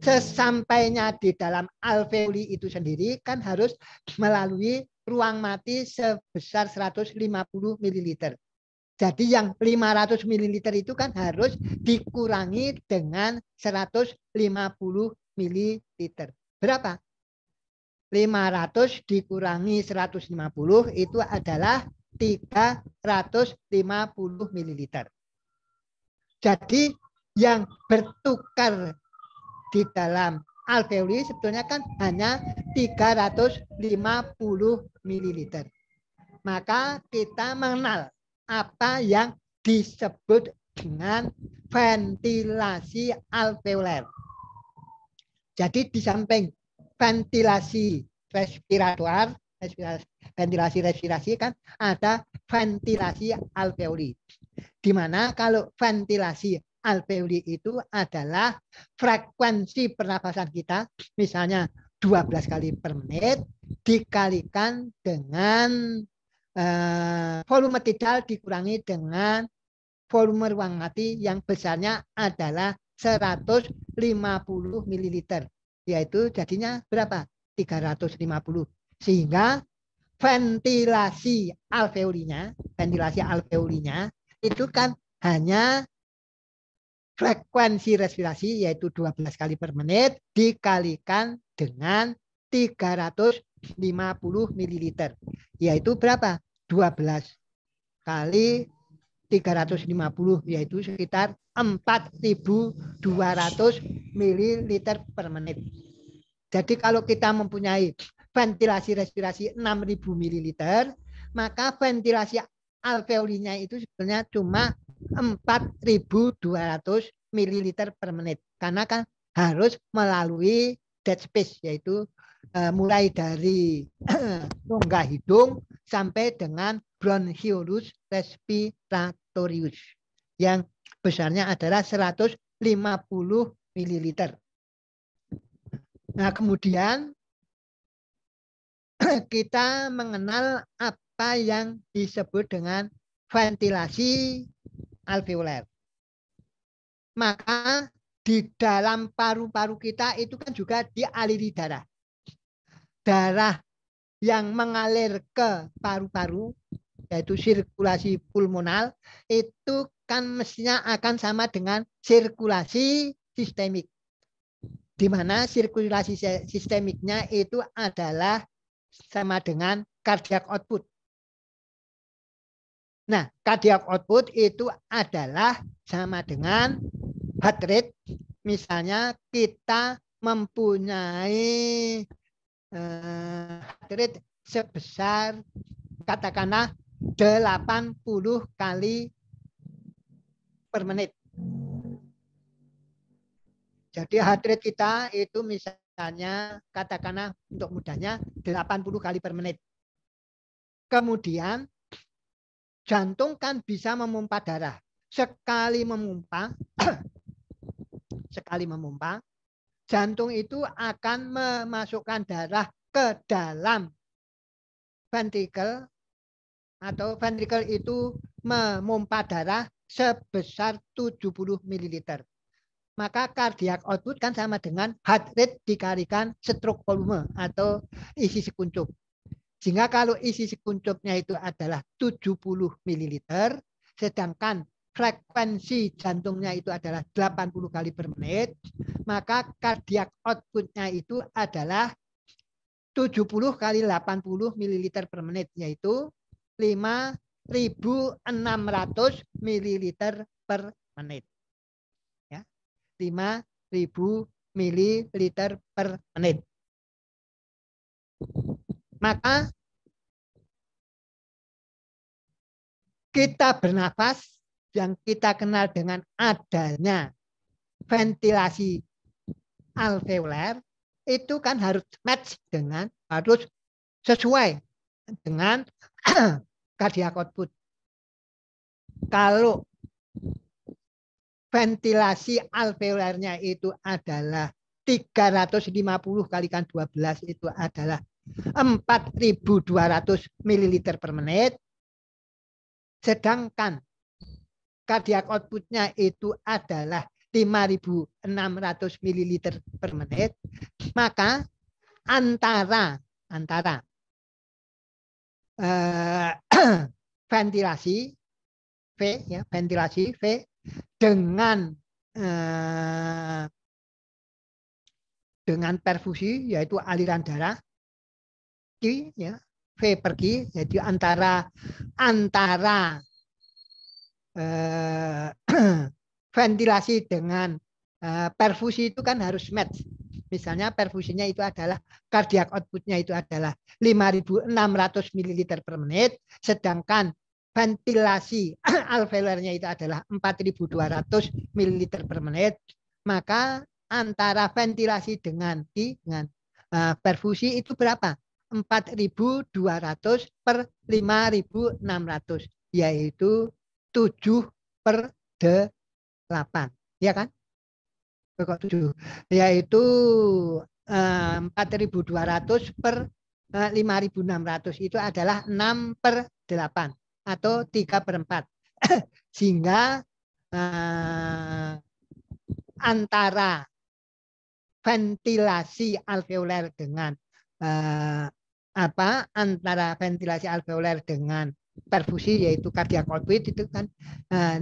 sesampainya di dalam alveoli itu sendiri kan harus melalui ruang mati sebesar 150 ml. Jadi yang 500 ml itu kan harus dikurangi dengan 150 ml. Berapa? 500 dikurangi 150 itu adalah 350 ml. Jadi yang bertukar di dalam alveoli sebetulnya kan hanya 350 ml. Maka kita mengenal apa yang disebut dengan ventilasi alveoler. Jadi di samping ventilasi respirator, ventilasi respirasi kan ada ventilasi alveoli. Di mana kalau ventilasi alveoli itu adalah frekuensi pernapasan kita, misalnya 12 kali per menit dikalikan dengan volume tidal dikurangi dengan volume ruang mati yang besarnya adalah 150 ml. Yaitu jadinya berapa? 350. Sehingga ventilasi alveolinya itu kan hanya frekuensi respirasi yaitu 12 kali per menit dikalikan dengan 350 ml. yaitu berapa? 12 kali 350, yaitu sekitar 4.200 ml per menit. Jadi kalau kita mempunyai ventilasi respirasi 6.000 ml, maka ventilasi alveolinya itu sebenarnya cuma 4.200 ml per menit. Karena kan harus melalui dead space, yaitu mulai dari rongga hidung sampai dengan bronchiolus respiratorius yang besarnya adalah 150 ml. Nah, kemudian kita mengenal apa yang disebut dengan ventilasi alveoler. Maka di dalam paru-paru kita itu kan juga dialiri darah. Darah yang mengalir ke paru-paru, yaitu sirkulasi pulmonal, itu kan mestinya akan sama dengan sirkulasi sistemik. Di mana sirkulasi sistemiknya itu adalah sama dengan cardiac output. Nah, cardiac output itu adalah sama dengan heart rate. Misalnya kita mempunyai heart rate sebesar katakanlah 80 kali per menit. Jadi heart rate kita itu misalnya katakanlah untuk mudahnya 80 kali per menit. Kemudian jantung kan bisa memompa darah. Sekali memompa, jantung itu akan memasukkan darah ke dalam ventricle, atau ventricle itu memompa darah sebesar 70 ml. Maka cardiac output kan sama dengan heart rate dikalikan stroke volume atau isi sekuncup. Sehingga kalau isi sekuncupnya itu adalah 70 ml, sedangkan frekuensi jantungnya itu adalah 80 kali per menit, maka cardiac outputnya itu adalah 70 kali 80 ml per menit, yaitu 5.600 ml per menit. 5.000 ml per menit. Maka kita bernafas yang kita kenal dengan adanya ventilasi alveoler itu kan harus match dengan, harus sesuai dengan cardiac output. Kalau ventilasi alveolernya itu adalah 350 kalikan 12 itu adalah 4.200 ml per menit. Sedangkan cardiac outputnya itu adalah 5.600 ml per menit. Maka antara ventilasi V, ya, ventilasi V dengan perfusi, yaitu aliran darah Q, ya, V per Q, jadi antara ventilasi dengan perfusi itu kan harus match. Misalnya perfusinya itu adalah cardiac outputnya itu adalah 5.600 ml per menit, sedangkan ventilasi alveolernya itu adalah 4.200 ml per menit, maka antara ventilasi dengan perfusi itu berapa? 4.200 per 5.600, yaitu 7/8, ya kan? Kok 7? Yaitu 4.200 per 5.600 itu adalah 6/8 atau 3/4. Sehingga antara ventilasi alveoler dengan antara ventilasi alveoler dengan perfusi, yaitu cardiac output, itu kan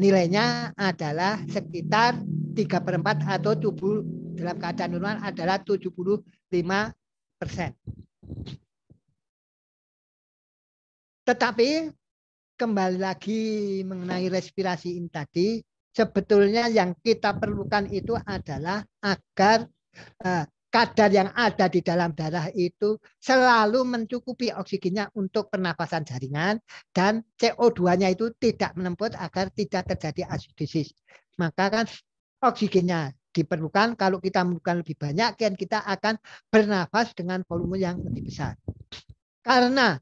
nilainya adalah sekitar 3/4 atau tubuh dalam keadaan normal adalah 75%. Tetapi kembali lagi mengenai respirasi ini tadi, sebetulnya yang kita perlukan itu adalah agar kadar yang ada di dalam darah itu selalu mencukupi oksigennya untuk pernapasan jaringan dan CO2-nya itu tidak menemput agar tidak terjadi asidosis. Maka kan oksigennya diperlukan. Kalau kita memerlukan lebih banyak, kan kita akan bernafas dengan volume yang lebih besar. Karena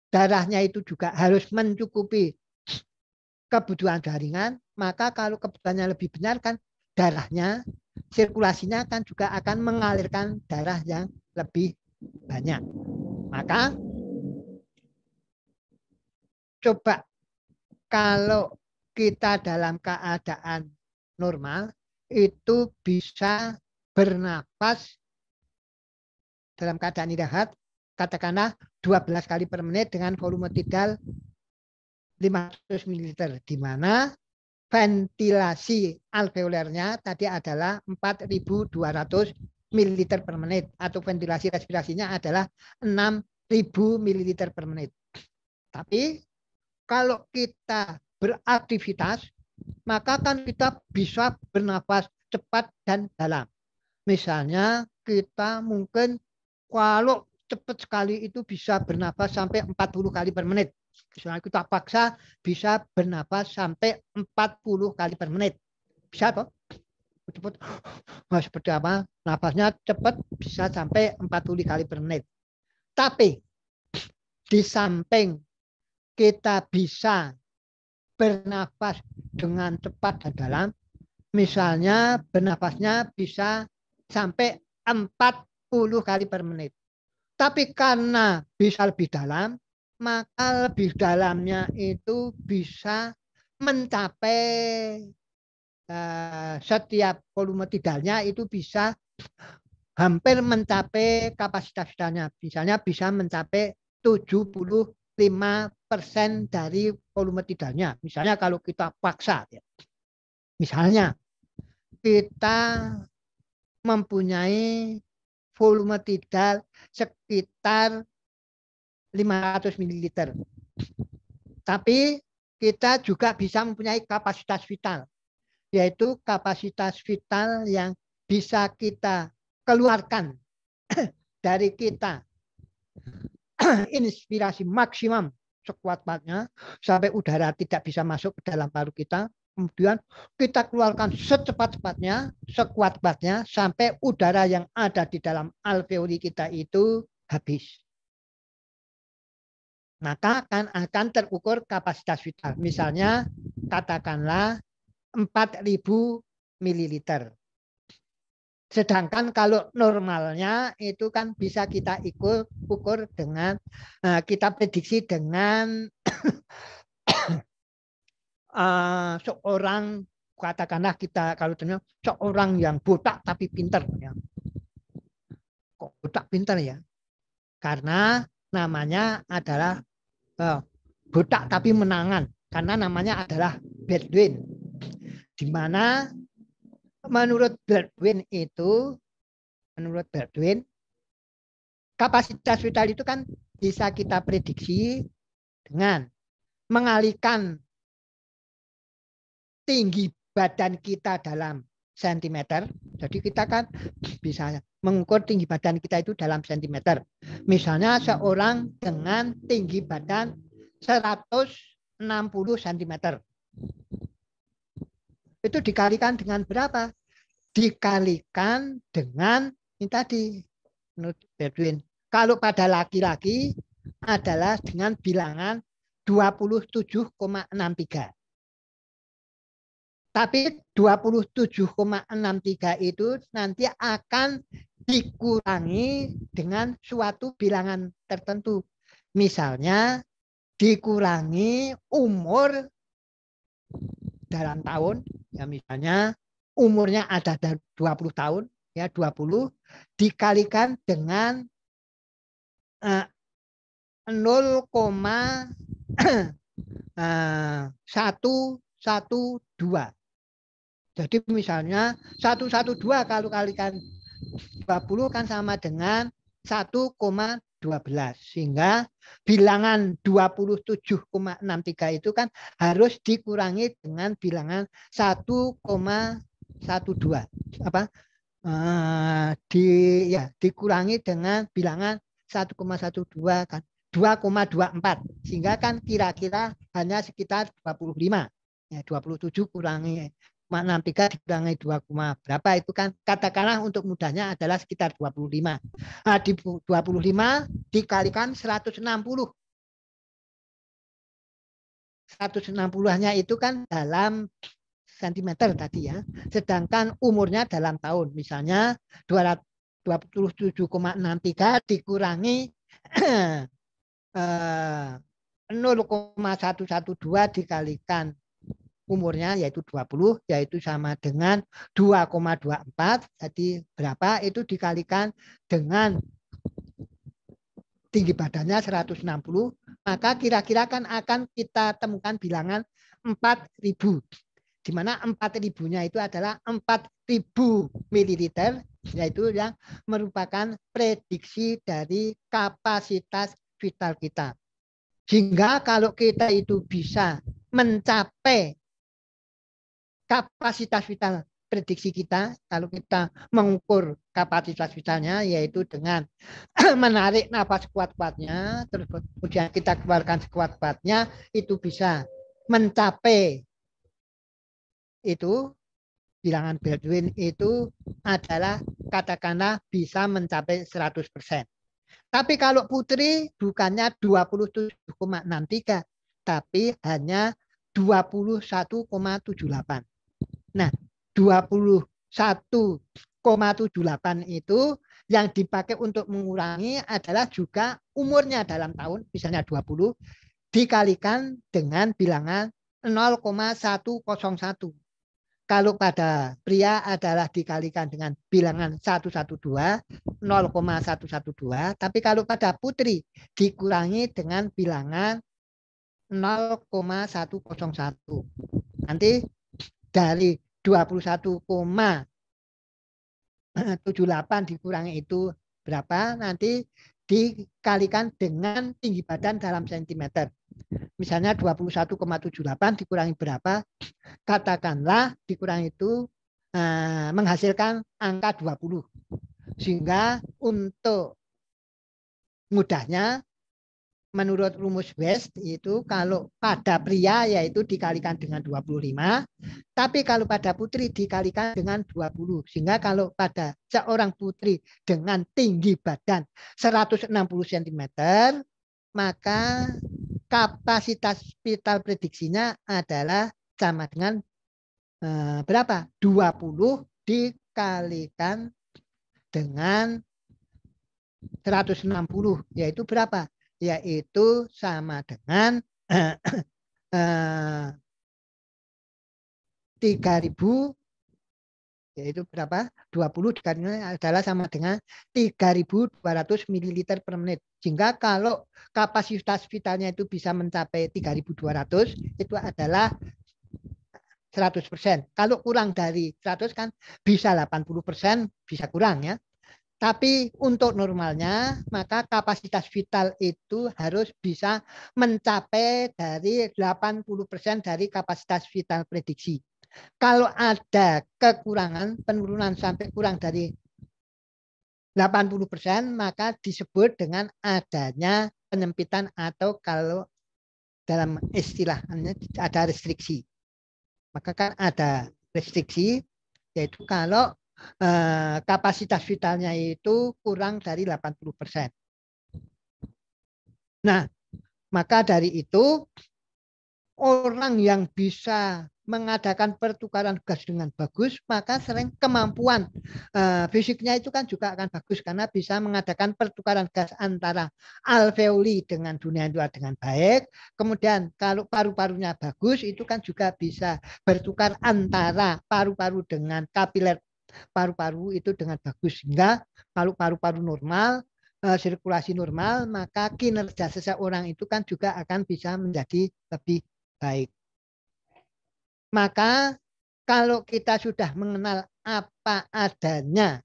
darahnya itu juga harus mencukupi kebutuhan jaringan, maka kalau kebutuhannya lebih benar kan darahnya, sirkulasinya kan juga akan mengalirkan darah yang lebih banyak. Maka coba kalau kita dalam keadaan normal itu bisa bernafas dalam keadaan istirahat katakanlah 12 kali per menit dengan volume tidal 500 ml, di mana ventilasi alveolernya tadi adalah 4.200 ml per menit atau ventilasi respirasinya adalah 6.000 ml per menit. Tapi kalau kita beraktivitas, maka kan kita bisa bernafas cepat dan dalam. Misalnya kita mungkin kalau cepat sekali itu bisa bernafas sampai 40 kali per menit. Misalnya kita paksa bisa bernafas sampai 40 kali per menit. Bisa toh? Cepat. Nah, seperti apa? Nafasnya cepat bisa sampai 40 kali per menit. Tapi di samping kita bisa bernafas dengan cepat dan dalam, misalnya bernafasnya bisa sampai 40 kali per menit. Tapi karena bisa lebih dalam, maka lebih dalamnya itu bisa mencapai setiap volume tidalnya itu bisa hampir mencapai kapasitas vitalnya. Misalnya bisa mencapai 75% dari volume tidalnya. Misalnya kalau kita paksa. Misalnya kita mempunyai volume tidal sekitar 500 ml. Tapi kita juga bisa mempunyai kapasitas vital, yaitu kapasitas vital yang bisa kita keluarkan dari kita inspirasi maksimum sekuat-kuatnya sampai udara tidak bisa masuk ke dalam paru kita. Kemudian kita keluarkan secepat-cepatnya, sekuat-kuatnya sampai udara yang ada di dalam alveoli kita itu habis. Maka akan terukur kapasitas vital. Misalnya katakanlah 4.000 ml. Sedangkan kalau normalnya itu kan bisa kita ukur dengan kita prediksi dengan seorang katakanlah kita kalau seorang yang botak tapi pintar ya. Kok botak pintar ya? Karena namanya adalah botak tapi menangan, karena namanya adalah Baldwin. Di mana menurut Baldwin kapasitas vital itu kan bisa kita prediksi dengan mengalihkan tinggi badan kita dalam sentimeter. Jadi kita kan bisa mengukur tinggi badan kita itu dalam sentimeter. Misalnya seorang dengan tinggi badan 160 cm. Itu dikalikan dengan berapa? Dikalikan dengan ini tadi menurut Baldwin. Kalau pada laki-laki adalah dengan bilangan 27,63. Tapi 27,63 itu nanti akan dikurangi dengan suatu bilangan tertentu. Misalnya dikurangi umur dalam tahun, ya misalnya umurnya ada 20 tahun, ya 20 dikalikan dengan 0,112. Jadi misalnya 112 kalau kalikan 20 kan sama dengan 1,2 12. Sehingga bilangan 27,63 itu kan harus dikurangi dengan bilangan 1,12. Apa? Dikurangi dengan bilangan 1,12 kan 2,24. Sehingga kan kira-kira hanya sekitar 25. Ya, 27 kurangi 63 dikurangi 2, berapa itu kan katakanlah untuk mudahnya adalah sekitar 25. Nah, di 25 dikalikan 160. 160-nya itu kan dalam sentimeter tadi ya. Sedangkan umurnya dalam tahun. Misalnya 227,63 dikurangi 0,112 dikalikan umurnya yaitu 20, yaitu sama dengan 2,24. Jadi berapa itu dikalikan dengan tinggi badannya 160, maka kira-kira kan akan kita temukan bilangan 4.000. Di mana 4.000-nya itu adalah 4.000 mililiter, yaitu yang merupakan prediksi dari kapasitas vital kita. Sehingga kalau kita itu bisa mencapai kapasitas vital prediksi kita, kalau kita mengukur kapasitas vitalnya yaitu dengan menarik nafas kuat-kuatnya, terus kemudian kita keluarkan sekuat-kuatnya, itu bisa mencapai itu bilangan Baldwin itu adalah katakanlah bisa mencapai 100%. Tapi kalau putri bukannya 27,63 tapi hanya 21,78. Nah, 21,78 itu yang dipakai untuk mengurangi adalah juga umurnya dalam tahun, misalnya 20, dikalikan dengan bilangan 0,101. Kalau pada pria adalah dikalikan dengan bilangan 112, 0,112. Tapi kalau pada putri dikurangi dengan bilangan 0,101. Nanti dari 21,78 dikurangi itu berapa? Nanti dikalikan dengan tinggi badan dalam sentimeter. Misalnya 21,78 dikurangi berapa? Katakanlah dikurangi itu menghasilkan angka 20. Sehingga untuk mudahnya menurut rumus West itu kalau pada pria yaitu dikalikan dengan 25, tapi kalau pada putri dikalikan dengan 20. Sehingga kalau pada seorang putri dengan tinggi badan 160 cm, maka kapasitas vital prediksinya adalah sama dengan berapa? 20 dikalikan dengan 160, yaitu berapa? Yaitu sama dengan 3.000, yaitu berapa? 20 dikalikan adalah sama dengan 3.200 ml per menit. Sehingga kalau kapasitas vitalnya itu bisa mencapai 3.200, itu adalah 100%. Kalau kurang dari 100 kan bisa 80%, bisa kurang ya. Tapi untuk normalnya, maka kapasitas vital itu harus bisa mencapai dari 80% dari kapasitas vital prediksi. Kalau ada kekurangan, penurunan sampai kurang dari 80%, maka disebut dengan adanya penyempitan atau kalau dalam istilahnya ada restriksi. Maka kan ada restriksi, yaitu kalau kapasitas vitalnya itu kurang dari 80%. Nah, maka dari itu orang yang bisa mengadakan pertukaran gas dengan bagus, maka sering kemampuan fisiknya itu kan juga akan bagus karena bisa mengadakan pertukaran gas antara alveoli dengan dunia luar dengan baik. Kemudian kalau paru-parunya bagus, itu kan juga bisa bertukar antara paru-paru dengan kapiler paru-paru itu dengan bagus. Sehingga kalau paru-paru normal, sirkulasi normal, maka kinerja seseorang itu kan juga akan bisa menjadi lebih baik. Maka kalau kita sudah mengenal apa adanya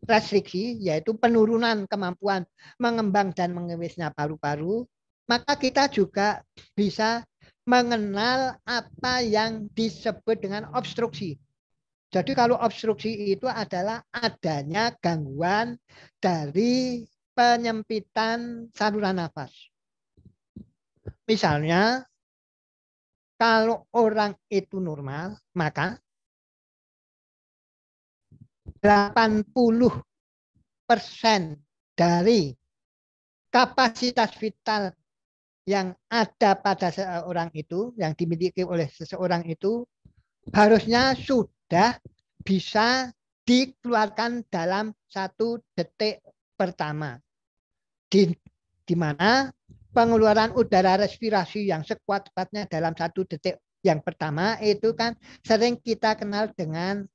restriksi, yaitu penurunan kemampuan mengembang dan mengewisnya paru-paru, maka kita juga bisa mengenal apa yang disebut dengan obstruksi. Jadi kalau obstruksi itu adalah adanya gangguan dari penyempitan saluran nafas. Misalnya, kalau orang itu normal, maka 80% dari kapasitas vital yang ada pada seseorang itu, yang dimiliki oleh seseorang itu, harusnya sudah bisa dikeluarkan dalam 1 detik pertama. Di mana pengeluaran udara respirasi yang sekuat-kuatnya dalam 1 detik yang pertama itu kan sering kita kenal dengan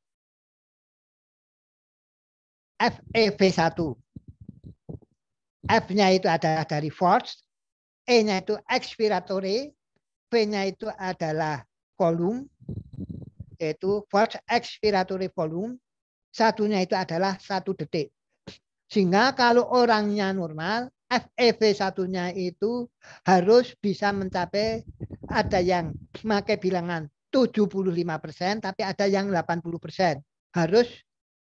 FEV1. F-nya itu adalah dari force, E-nya itu expiratory, V-nya itu adalah volume, yaitu force expiratory volume, satunya itu adalah 1 detik. Sehingga kalau orangnya normal, FEV1-nya itu harus bisa mencapai, ada yang memakai bilangan 75%, tapi ada yang 80%. Harus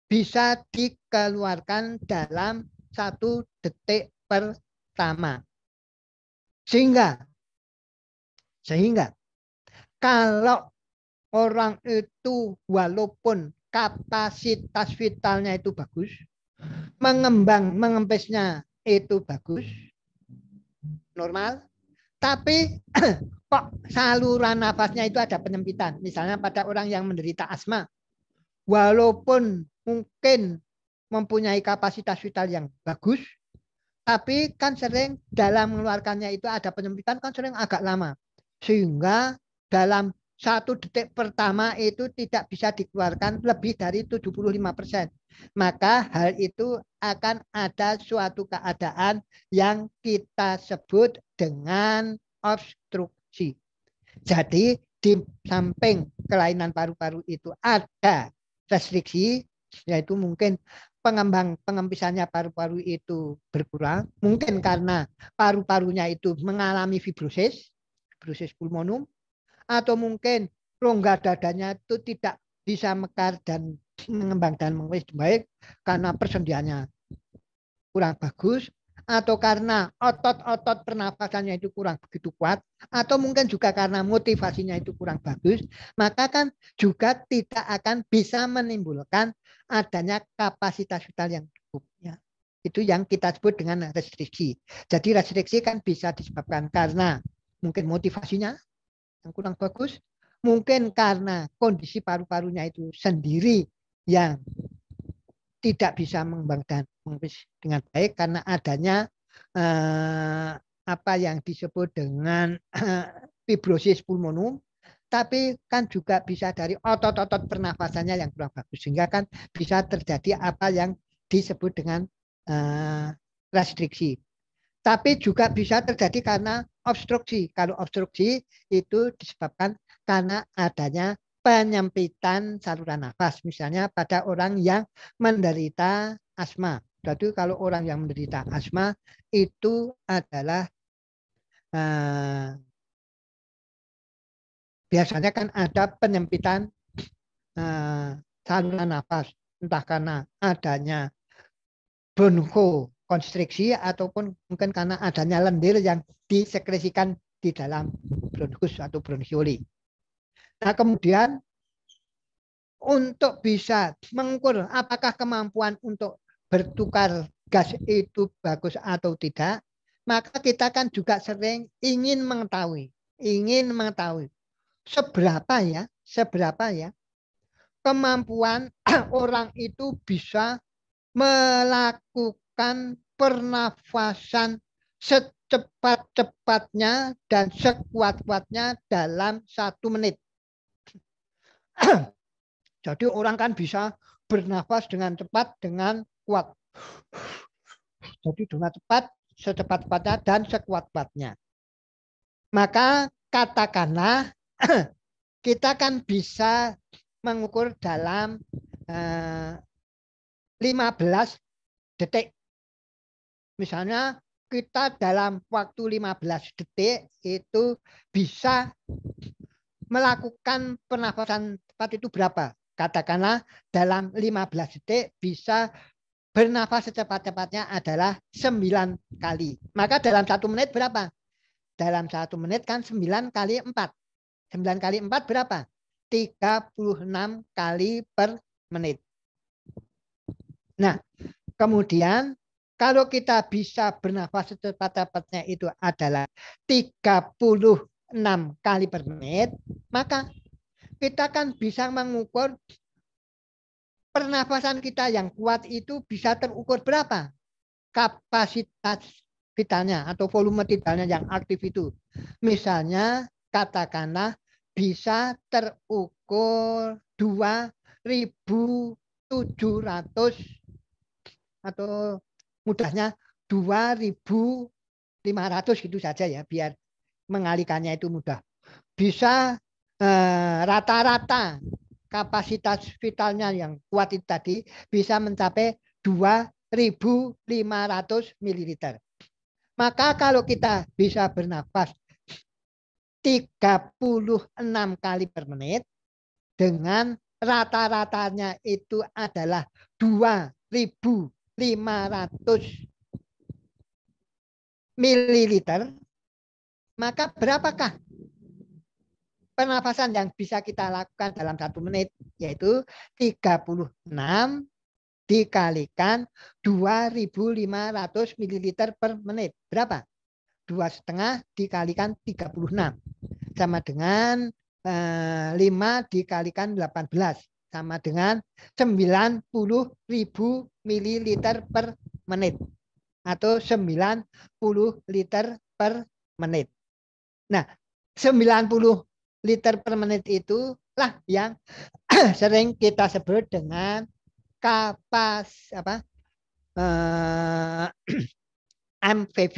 bisa dikeluarkan dalam 1 detik pertama. Sehingga kalau orang itu walaupun kapasitas vitalnya itu bagus, mengempisnya itu bagus, normal, tapi kok saluran nafasnya itu ada penyempitan. Misalnya pada orang yang menderita asma, walaupun mungkin mempunyai kapasitas vital yang bagus, tapi kan sering dalam mengeluarkannya itu ada penyempitan, kan sering agak lama. Sehingga dalam 1 detik pertama itu tidak bisa dikeluarkan lebih dari 75%. Maka hal itu akan ada suatu keadaan yang kita sebut dengan obstruksi. Jadi di samping kelainan paru-paru itu ada restriksi, yaitu mungkin pengempisannya paru-paru itu berkurang, mungkin karena paru-parunya itu mengalami fibrosis pulmonum, atau mungkin rongga dadanya itu tidak bisa mekar dan mengembang dan mengewis baik karena persendiannya kurang bagus, atau karena otot-otot pernafasannya itu kurang begitu kuat, atau mungkin juga karena motivasinya itu kurang bagus, maka kan juga tidak akan bisa menimbulkan adanya kapasitas vital yang cukup. Ya. Itu yang kita sebut dengan restriksi. Jadi restriksi kan bisa disebabkan karena mungkin motivasinya yang kurang bagus, mungkin karena kondisi paru-parunya itu sendiri yang tidak bisa mengembang dan mengembis dengan baik karena adanya apa yang disebut dengan fibrosis pulmonum, tapi kan juga bisa dari otot-otot pernafasannya yang kurang bagus, sehingga kan bisa terjadi apa yang disebut dengan restriksi. Tapi juga bisa terjadi karena obstruksi. Kalau obstruksi itu disebabkan karena adanya penyempitan saluran nafas. Misalnya pada orang yang menderita asma. Jadi kalau orang yang menderita asma itu adalah biasanya kan ada penyempitan saluran nafas. Entah karena adanya bronkokonstriksi ataupun mungkin karena adanya lendir yang disekresikan di dalam bronkus atau bronchioli. Nah, kemudian untuk bisa mengukur apakah kemampuan untuk bertukar gas itu bagus atau tidak, maka kita kan juga sering ingin mengetahui seberapa ya kemampuan orang itu bisa melakukan pernafasan secepat-cepatnya dan sekuat-kuatnya dalam 1 menit. Jadi orang kan bisa bernafas dengan cepat, dengan kuat. Jadi dengan cepat, secepat-cepatnya dan sekuat-kuatnya. Maka katakanlah kita kan bisa mengukur dalam 15 detik. Misalnya kita dalam waktu 15 detik itu bisa melakukan pernafasan cepat itu berapa? Katakanlah dalam 15 detik bisa bernafas secepat-cepatnya adalah 9 kali. Maka dalam 1 menit berapa? Dalam 1 menit kan 9 kali 4. 9 kali 4 berapa? 36 kali per menit. Nah, kemudian kalau kita bisa bernafas secepat-cepatnya itu adalah 36 kali per menit, maka kita kan bisa mengukur pernafasan kita yang kuat itu bisa terukur berapa? Kapasitas vitalnya atau volume vitalnya yang aktif itu. Misalnya katakanlah bisa terukur 2.700 atau mudahnya 2.500 gitu saja ya biar mengalihkannya itu mudah. Bisa rata-rata kapasitas vitalnya yang kuat itu tadi bisa mencapai 2.500 ml. Maka kalau kita bisa bernafas 36 kali per menit dengan rata-ratanya itu adalah 2.500 ml, maka berapakah pernafasan yang bisa kita lakukan dalam 1 menit? Yaitu 36 dikalikan 2.500 ml per menit. Berapa? 2,5 dikalikan 36 sama dengan 5 dikalikan 18 sama dengan 90.000 ml per menit atau 90 liter per menit. Nah, 90 liter per menit itulah yang sering kita sebut dengan MVV,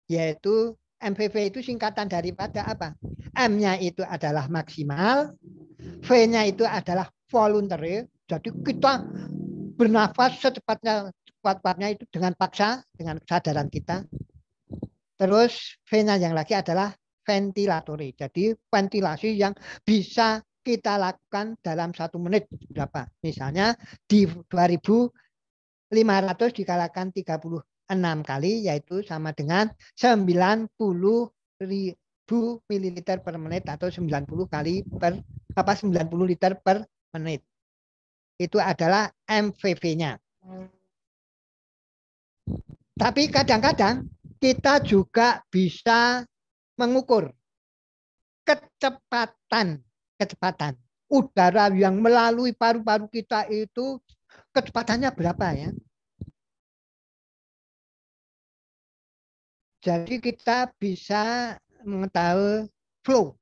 yaitu MVV itu singkatan daripada apa? M-nya itu adalah maksimal, V-nya itu adalah voluntary. Jadi kita bernafas secepat-cepatnya itu dengan paksa, dengan kesadaran kita. Terus V-nya yang lagi adalah ventilatory. Jadi ventilasi yang bisa kita lakukan dalam 1 menit berapa? Misalnya di 2.500 dikalikan 36 kali yaitu sama dengan 90.000 ml per menit atau 90 kali per 90 liter per menit. Itu adalah MVV-nya. Tapi kadang-kadang kita juga bisa mengukur kecepatan udara yang melalui paru-paru kita itu kecepatannya berapa ya. Jadi kita bisa mengetahui flow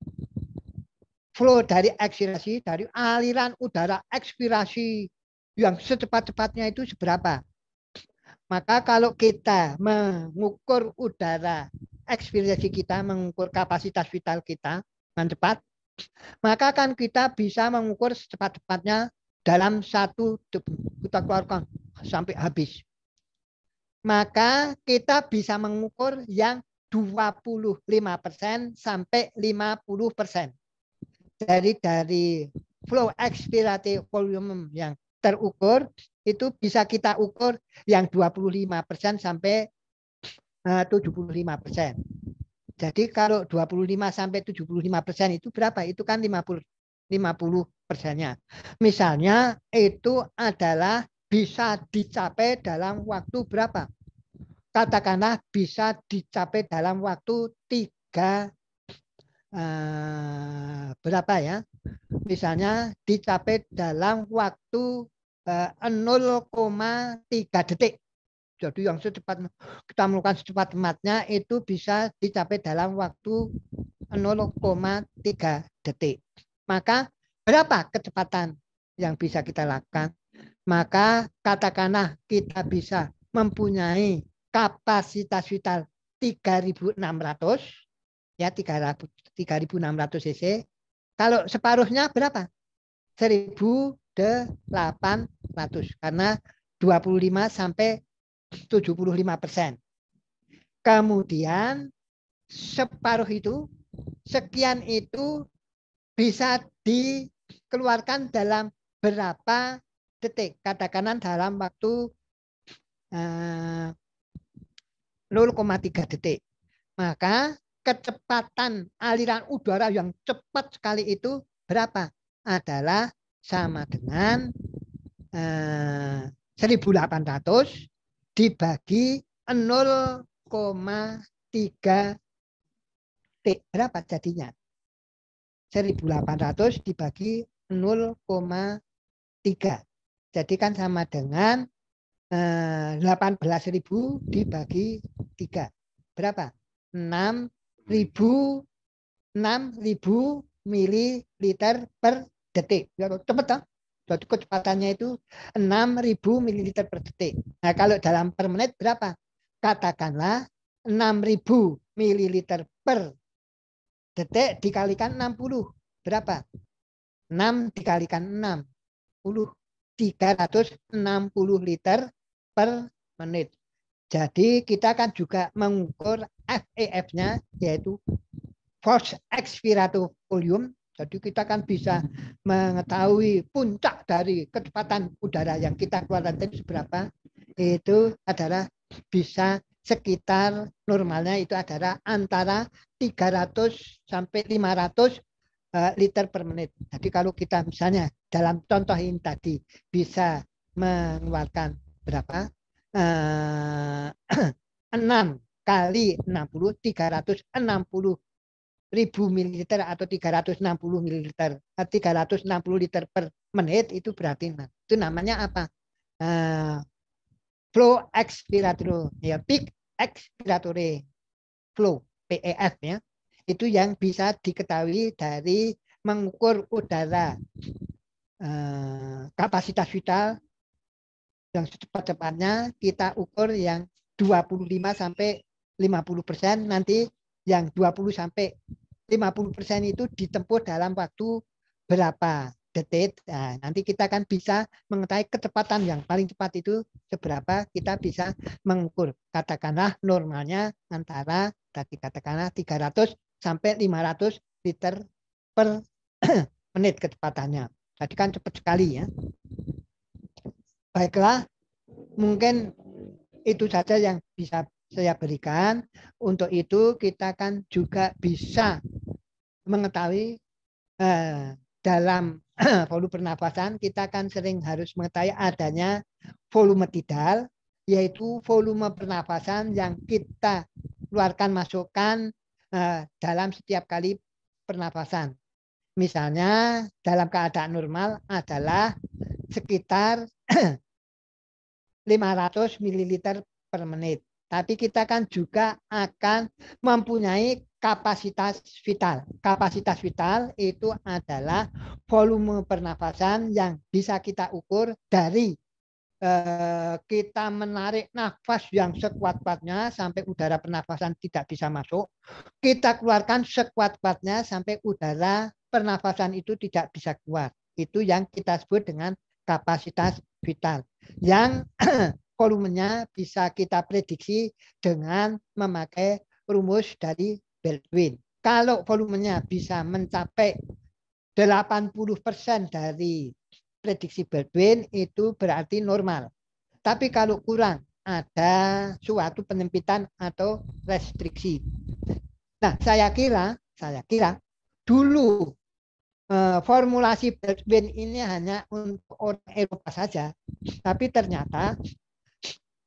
dari ekspirasi, dari aliran udara ekspirasi yang secepat-cepatnya itu seberapa. Maka kalau kita mengukur udara ekspirasi kita, mengukur kapasitas vital kita dengan cepat, maka kan kita bisa mengukur secepat-cepatnya dalam 1 kita keluarkan sampai habis. Maka kita bisa mengukur yang 25% sampai 50%. Jadi dari flow expiratory volume yang terukur itu bisa kita ukur yang 25% sampai 75%. Jadi kalau 25 sampai 75% itu berapa? Itu kan 50%-nya. Misalnya itu adalah bisa dicapai dalam waktu berapa? Katakanlah bisa dicapai dalam waktu 3 berapa ya? Misalnya dicapai dalam waktu 0,3 detik. Jadi yang secepat kita melakukan secepat-cepatnya itu bisa dicapai dalam waktu 0,3 detik. Maka berapa kecepatan yang bisa kita lakukan? Maka katakanlah kita bisa mempunyai kapasitas vital 3.600 ya 3.600 cc. Kalau separuhnya berapa? 1.800 karena 25 sampai 75%. Kemudian separuh itu, sekian itu bisa dikeluarkan dalam berapa detik. Katakanlah dalam waktu 0,3 detik. Maka kecepatan aliran udara yang cepat sekali itu berapa? Adalah sama dengan 1800 dibagi 0,3 detik. Berapa jadinya? 1800 dibagi 0,3. Jadi kan sama dengan 18.000 dibagi 3. Berapa? 6.000 mililiter per detik. Cepat kan? Jadi kecepatannya itu 6.000 mililiter per detik. Nah, kalau dalam per menit berapa? Katakanlah 6.000 mililiter per detik dikalikan 60. Berapa? 6 dikalikan 60. 360 liter per menit. Jadi kita kan juga mengukur FEF-nya, yaitu force expiratory volume. Jadi kita kan bisa mengetahui puncak dari kecepatan udara yang kita keluarkan tadi seberapa. Itu adalah bisa sekitar normalnya itu adalah antara 300 sampai 500 liter per menit. Jadi kalau kita misalnya dalam contoh ini tadi bisa mengeluarkan berapa? 6 kali 60, 360 ribu mililiter atau 360 mililiter, 360 liter per menit itu berarti itu namanya apa? Flow expiratory, ya, peak expiratory flow, PEF ya. Itu yang bisa diketahui dari mengukur udara kapasitas vital yang secepat-cepatnya kita ukur yang 25 sampai 50%, nanti yang 20 sampai 50% itu ditempuh dalam waktu berapa detik. Nah, nanti kita kan bisa mengetahui kecepatan yang paling cepat itu seberapa, kita bisa mengukur. Katakanlah normalnya antara tadi katakanlah 300 sampai 500 liter per menit kecepatannya. Tadi kan cepat sekali ya. Baiklah, mungkin itu saja yang bisa saya berikan. Untuk itu kita kan juga bisa mengetahui dalam volume pernapasan kita kan sering harus mengetahui adanya volume tidal, yaitu volume pernapasan yang kita keluarkan masukkan dalam setiap kali pernapasan. Misalnya dalam keadaan normal adalah sekitar 500 ml per menit. Tapi kita kan juga akan mempunyai kapasitas vital. Kapasitas vital itu adalah volume pernafasan yang bisa kita ukur dari kita menarik nafas yang sekuat-kuatnya sampai udara pernafasan tidak bisa masuk. Kita keluarkan sekuat-kuatnya sampai udara pernafasan itu tidak bisa keluar. Itu yang kita sebut dengan kapasitas vital. Yang volumenya bisa kita prediksi dengan memakai rumus dari Baldwin. Kalau volumenya bisa mencapai 80% dari prediksi Baldwin itu berarti normal. Tapi kalau kurang ada suatu penyempitan atau restriksi. Nah, saya kira dulu formulasi Baldwin ini hanya untuk orang Eropa saja. Tapi ternyata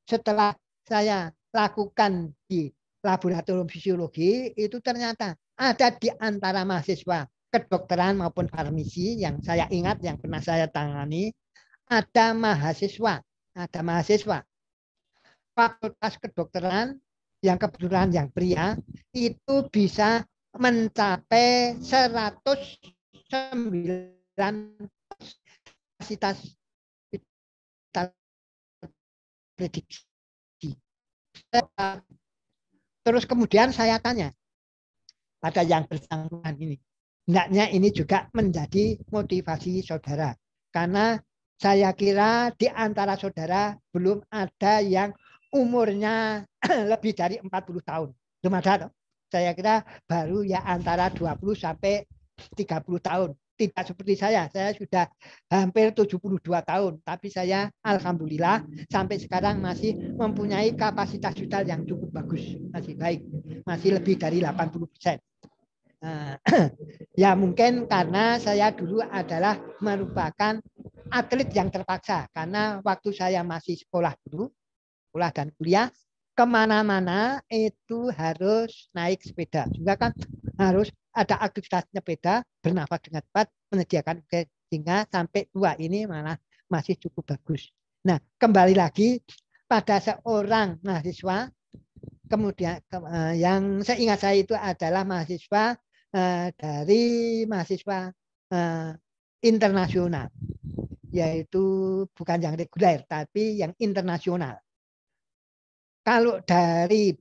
setelah saya lakukan di laboratorium fisiologi itu ternyata ada di antara mahasiswa kedokteran maupun farmasi yang saya ingat yang pernah saya tangani, ada mahasiswa fakultas kedokteran yang kebetulan yang pria itu bisa mencapai 109 kapasitas prediksi. Terus kemudian saya tanya pada yang bersangkutan ini. Hendaknya ini juga menjadi motivasi saudara. Karena Saya kira di antara saudara belum ada yang umurnya lebih dari 40 tahun. Belum ada. Toh? Saya kira baru ya antara 20 sampai 30 tahun. Tidak seperti saya sudah hampir 72 tahun. Tapi saya alhamdulillah sampai sekarang masih mempunyai kapasitas vital yang cukup bagus. Masih baik. Masih lebih dari 80%. Ya mungkin karena saya dulu adalah merupakan atlet yang terpaksa. Karena waktu saya masih sekolah dulu, sekolah dan kuliah, kemana-mana itu harus naik sepeda. Juga kan harus ada aktivitas sepeda, bernafas dengan cepat, menyediakan sehingga sampai tua ini malah masih cukup bagus. Nah, kembali lagi pada seorang mahasiswa, kemudian yang seingat saya itu adalah mahasiswa dari mahasiswa internasional, yaitu bukan yang reguler, tapi yang internasional. Kalau dari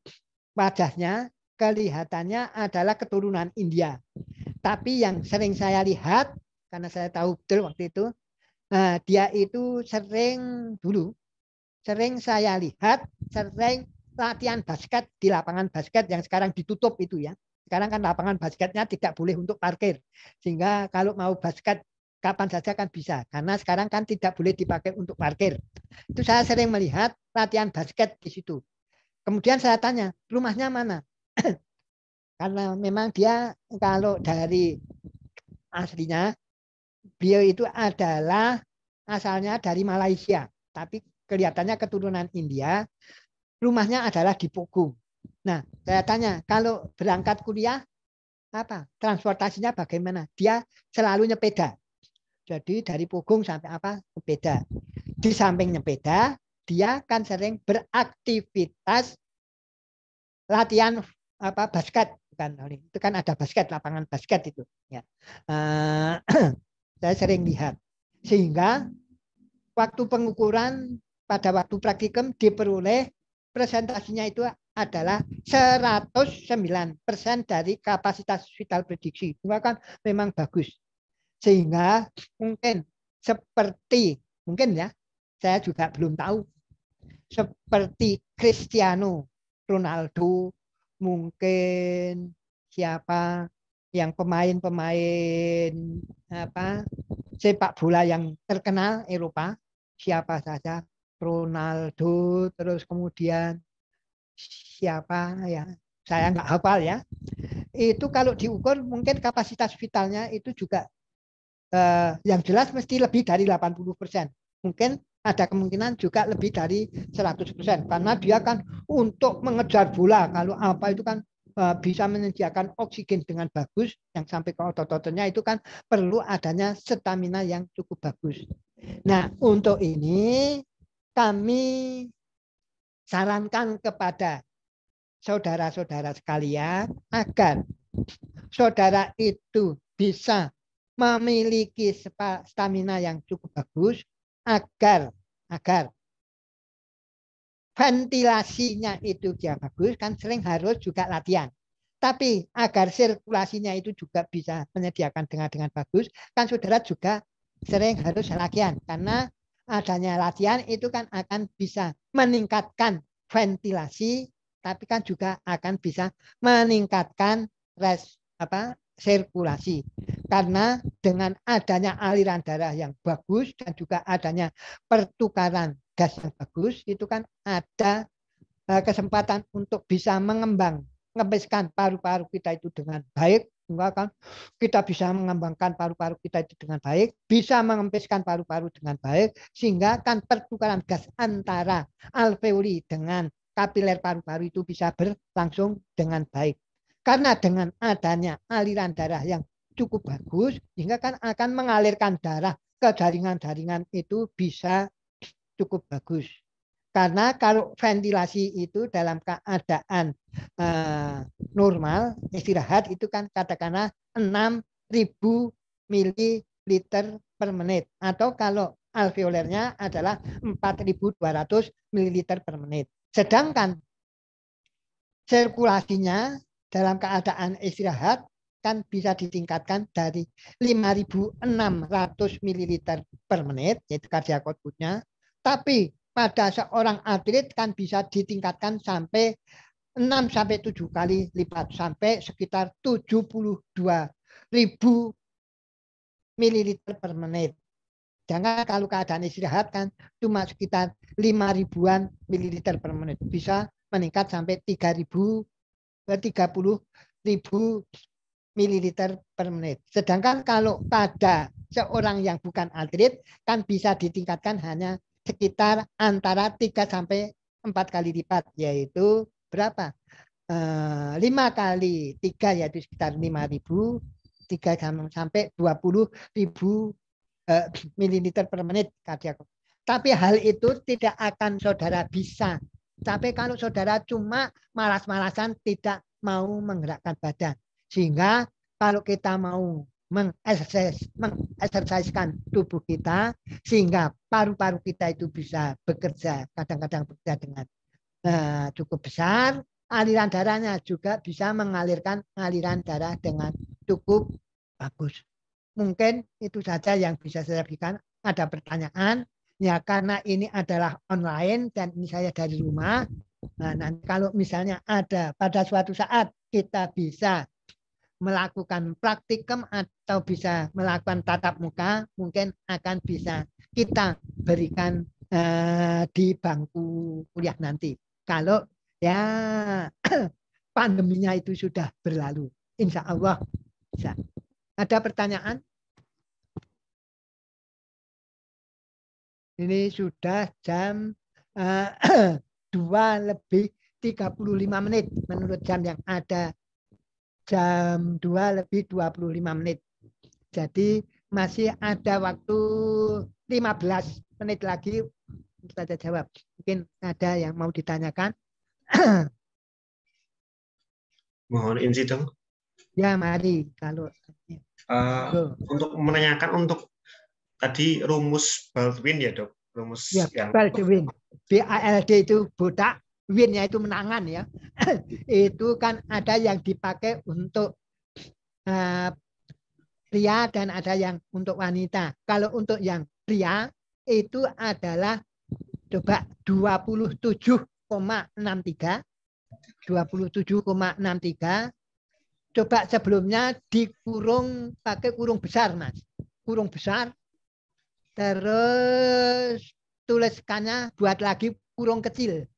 wajahnya kelihatannya adalah keturunan India. Tapi yang sering saya lihat, karena saya tahu betul waktu itu, dia itu sering saya lihat, sering latihan basket di lapangan basket yang sekarang ditutup itu ya. Sekarang kan lapangan basketnya tidak boleh untuk parkir. Sehingga kalau mau basket kapan saja kan bisa. Karena sekarang kan tidak boleh dipakai untuk parkir. Itu saya sering melihat latihan basket di situ. Kemudian saya tanya, rumahnya mana? Karena memang dia kalau dari aslinya, beliau itu adalah asalnya dari Malaysia. Tapi kelihatannya keturunan India. Rumahnya adalah di Pogung. Nah, saya tanya, kalau berangkat kuliah, apa transportasinya bagaimana? Dia selalu nyepeda. Jadi dari Pogung sampai sepeda. Di samping nyepeda, dia kan sering beraktivitas latihan basket. Itu kan ada basket, lapangan basket itu. Ya. Saya sering lihat. Sehingga waktu pengukuran pada waktu praktikum diperoleh presentasinya itu adalah 109% dari kapasitas vital prediksi. Itu kan memang bagus. Sehingga mungkin ya, saya juga belum tahu, seperti Cristiano Ronaldo, mungkin siapa yang pemain-pemain sepak bola yang terkenal Eropa, siapa saja, Ronaldo, terus kemudian siapa ya, saya nggak hafal ya. Itu kalau diukur mungkin kapasitas vitalnya itu juga yang jelas mesti lebih dari 80%. Mungkin ada kemungkinan juga lebih dari 100%. Karena dia kan untuk mengejar bola, kalau apa itu kan bisa menyediakan oksigen dengan bagus, yang sampai ke otot-ototnya itu kan perlu adanya stamina yang cukup bagus. Nah, untuk ini kami sarankan kepada saudara-saudara sekalian agar saudara itu bisa memiliki stamina yang cukup bagus, agar ventilasinya itu dia bagus, kan sering harus juga latihan. Tapi agar sirkulasinya itu juga bisa menyediakan dengan bagus, kan saudara juga sering harus latihan. Karena adanya latihan itu kan akan bisa meningkatkan ventilasi, tapi kan juga akan bisa meningkatkan sirkulasi. Karena dengan adanya aliran darah yang bagus dan juga adanya pertukaran gas yang bagus, itu kan ada kesempatan untuk bisa mengembangkan paru-paru kita itu dengan baik. Sehingga kan kita bisa mengembangkan paru-paru kita itu dengan baik, bisa mengempeskan paru-paru dengan baik, sehingga kan pertukaran gas antara alveoli dengan kapiler paru-paru itu bisa berlangsung dengan baik. Karena dengan adanya aliran darah yang cukup bagus, sehingga kan akan mengalirkan darah ke jaringan-jaringan itu bisa cukup bagus. Karena kalau ventilasi itu dalam keadaan normal, istirahat itu kan katakanlah 6.000 ml per menit. Atau kalau alveolernya adalah 4.200 ml per menit. Sedangkan sirkulasinya dalam keadaan istirahat kan bisa ditingkatkan dari 5.600 ml per menit, yaitu cardiac output-nya. Tapi pada seorang atlet kan bisa ditingkatkan sampai 6-7 kali lipat, sampai sekitar 72.000 ml per menit. Jangan kalau keadaan istirahat kan cuma sekitar 5.000-an mililiter per menit. Bisa meningkat sampai 30.000 mililiter per menit. Sedangkan kalau pada seorang yang bukan atlet kan bisa ditingkatkan hanya sekitar antara 3 sampai 4 kali lipat, yaitu berapa? 5 kali 3 yaitu sekitar 5.000, 3 sampai 20.000 mililiter per menit cardiac. Tapi hal itu tidak akan saudara bisa. Tapi kalau saudara cuma malas-malasan tidak mau menggerakkan badan. Sehingga kalau kita mau mengeksersaiskan tubuh kita sehingga paru-paru kita itu bisa bekerja, kadang-kadang bekerja dengan cukup besar, aliran darahnya juga bisa mengalirkan aliran darah dengan cukup bagus. Mungkin itu saja yang bisa saya berikan. Ada pertanyaan? Ya, karena ini adalah online dan ini saya dari rumah. Nah, nanti kalau misalnya ada pada suatu saat kita bisa melakukan praktikum atau bisa melakukan tatap muka, mungkin akan bisa kita berikan di bangku kuliah nanti. Kalau ya pandeminya itu sudah berlalu, insya Allah bisa. Ada pertanyaan? Ini sudah jam 2:35 menurut jam yang ada, jam 2:25. Jadi masih ada waktu 15 menit lagi untuk saja jawab. Mungkin ada yang mau ditanyakan? Mohon izin dong. Ya, mari. Kalau untuk menanyakan untuk tadi rumus Baldwin ya dok, rumus ya, yang Baldwin. BALD itu botak, win-nya itu menangan ya. Itu kan ada yang dipakai untuk pria dan ada yang untuk wanita. Kalau untuk yang pria itu adalah coba 27,63. 27,63. Coba sebelumnya dikurung pakai kurung besar, Mas. Kurung besar. Terus tuliskannya buat lagi kurung kecil.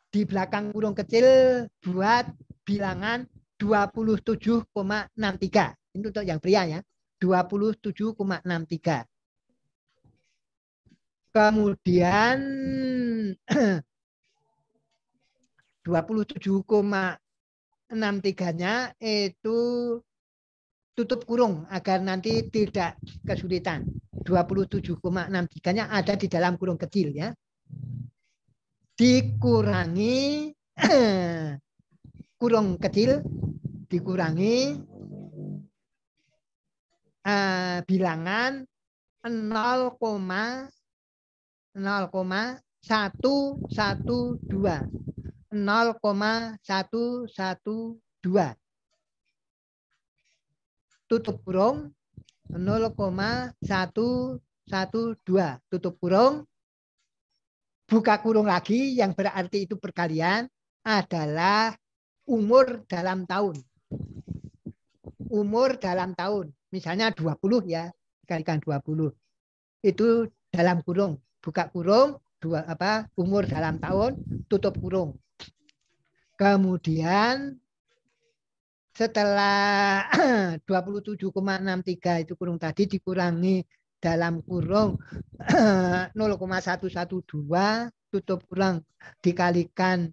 Di belakang kurung kecil buat bilangan 27,63. Ini untuk yang pria ya. 27,63. Kemudian 27,63-nya itu tutup kurung agar nanti tidak kesulitan. 27,63-nya ada di dalam kurung kecil ya. Dikurangi kurung kecil, dikurangi bilangan 0,112. 0,112. Tutup kurung 0,112. Tutup kurung. Buka kurung lagi yang berarti itu perkalian adalah umur dalam tahun. Umur dalam tahun. Misalnya 20 ya, dikalikan 20. Itu dalam kurung. Buka kurung, umur dalam tahun, tutup kurung. Kemudian setelah 27,63 itu kurung tadi dikurangi dalam kurung 0,112, tutup kurung dikalikan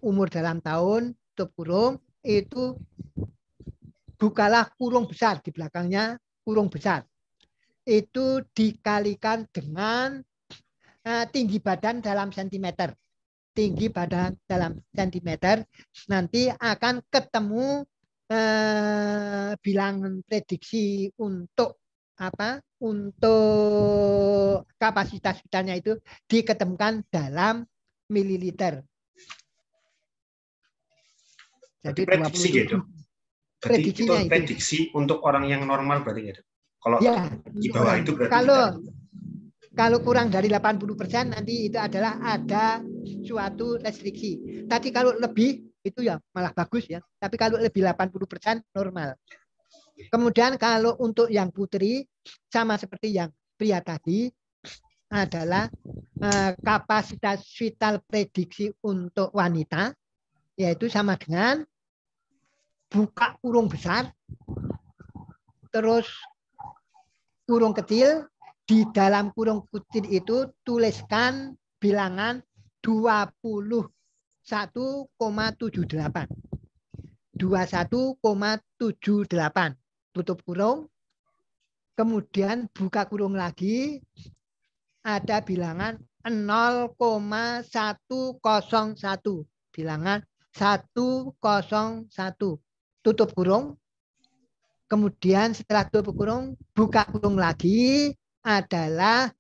umur dalam tahun, tutup kurung, itu bukalah kurung besar di belakangnya, kurung besar. Itu dikalikan dengan tinggi badan dalam sentimeter. Tinggi badan dalam sentimeter, nanti akan ketemu bilangan prediksi untuk apa? Untuk kapasitas vitalnya itu diketemukan dalam mililiter. Jadi prediksi 27. gitu. Berarti itu prediksinya itu. prediksi untuk orang yang normal berarti ya, Dok? Kalau Ya, di bawah itu berarti kalau kurang dari 80% nanti itu adalah ada suatu restriksi. Tadi kalau lebih itu ya malah bagus ya. Tapi kalau lebih 80% normal. Kemudian kalau untuk yang putri sama seperti yang pria tadi adalah kapasitas vital prediksi untuk wanita yaitu sama dengan buka kurung besar terus kurung kecil. Di dalam kurung kecil itu tuliskan bilangan 21,78. 21,78. Tutup kurung. Kemudian buka kurung lagi. Ada bilangan 0,101. Bilangan 101. Tutup kurung. Kemudian setelah tutup kurung, buka kurung lagi. Adalah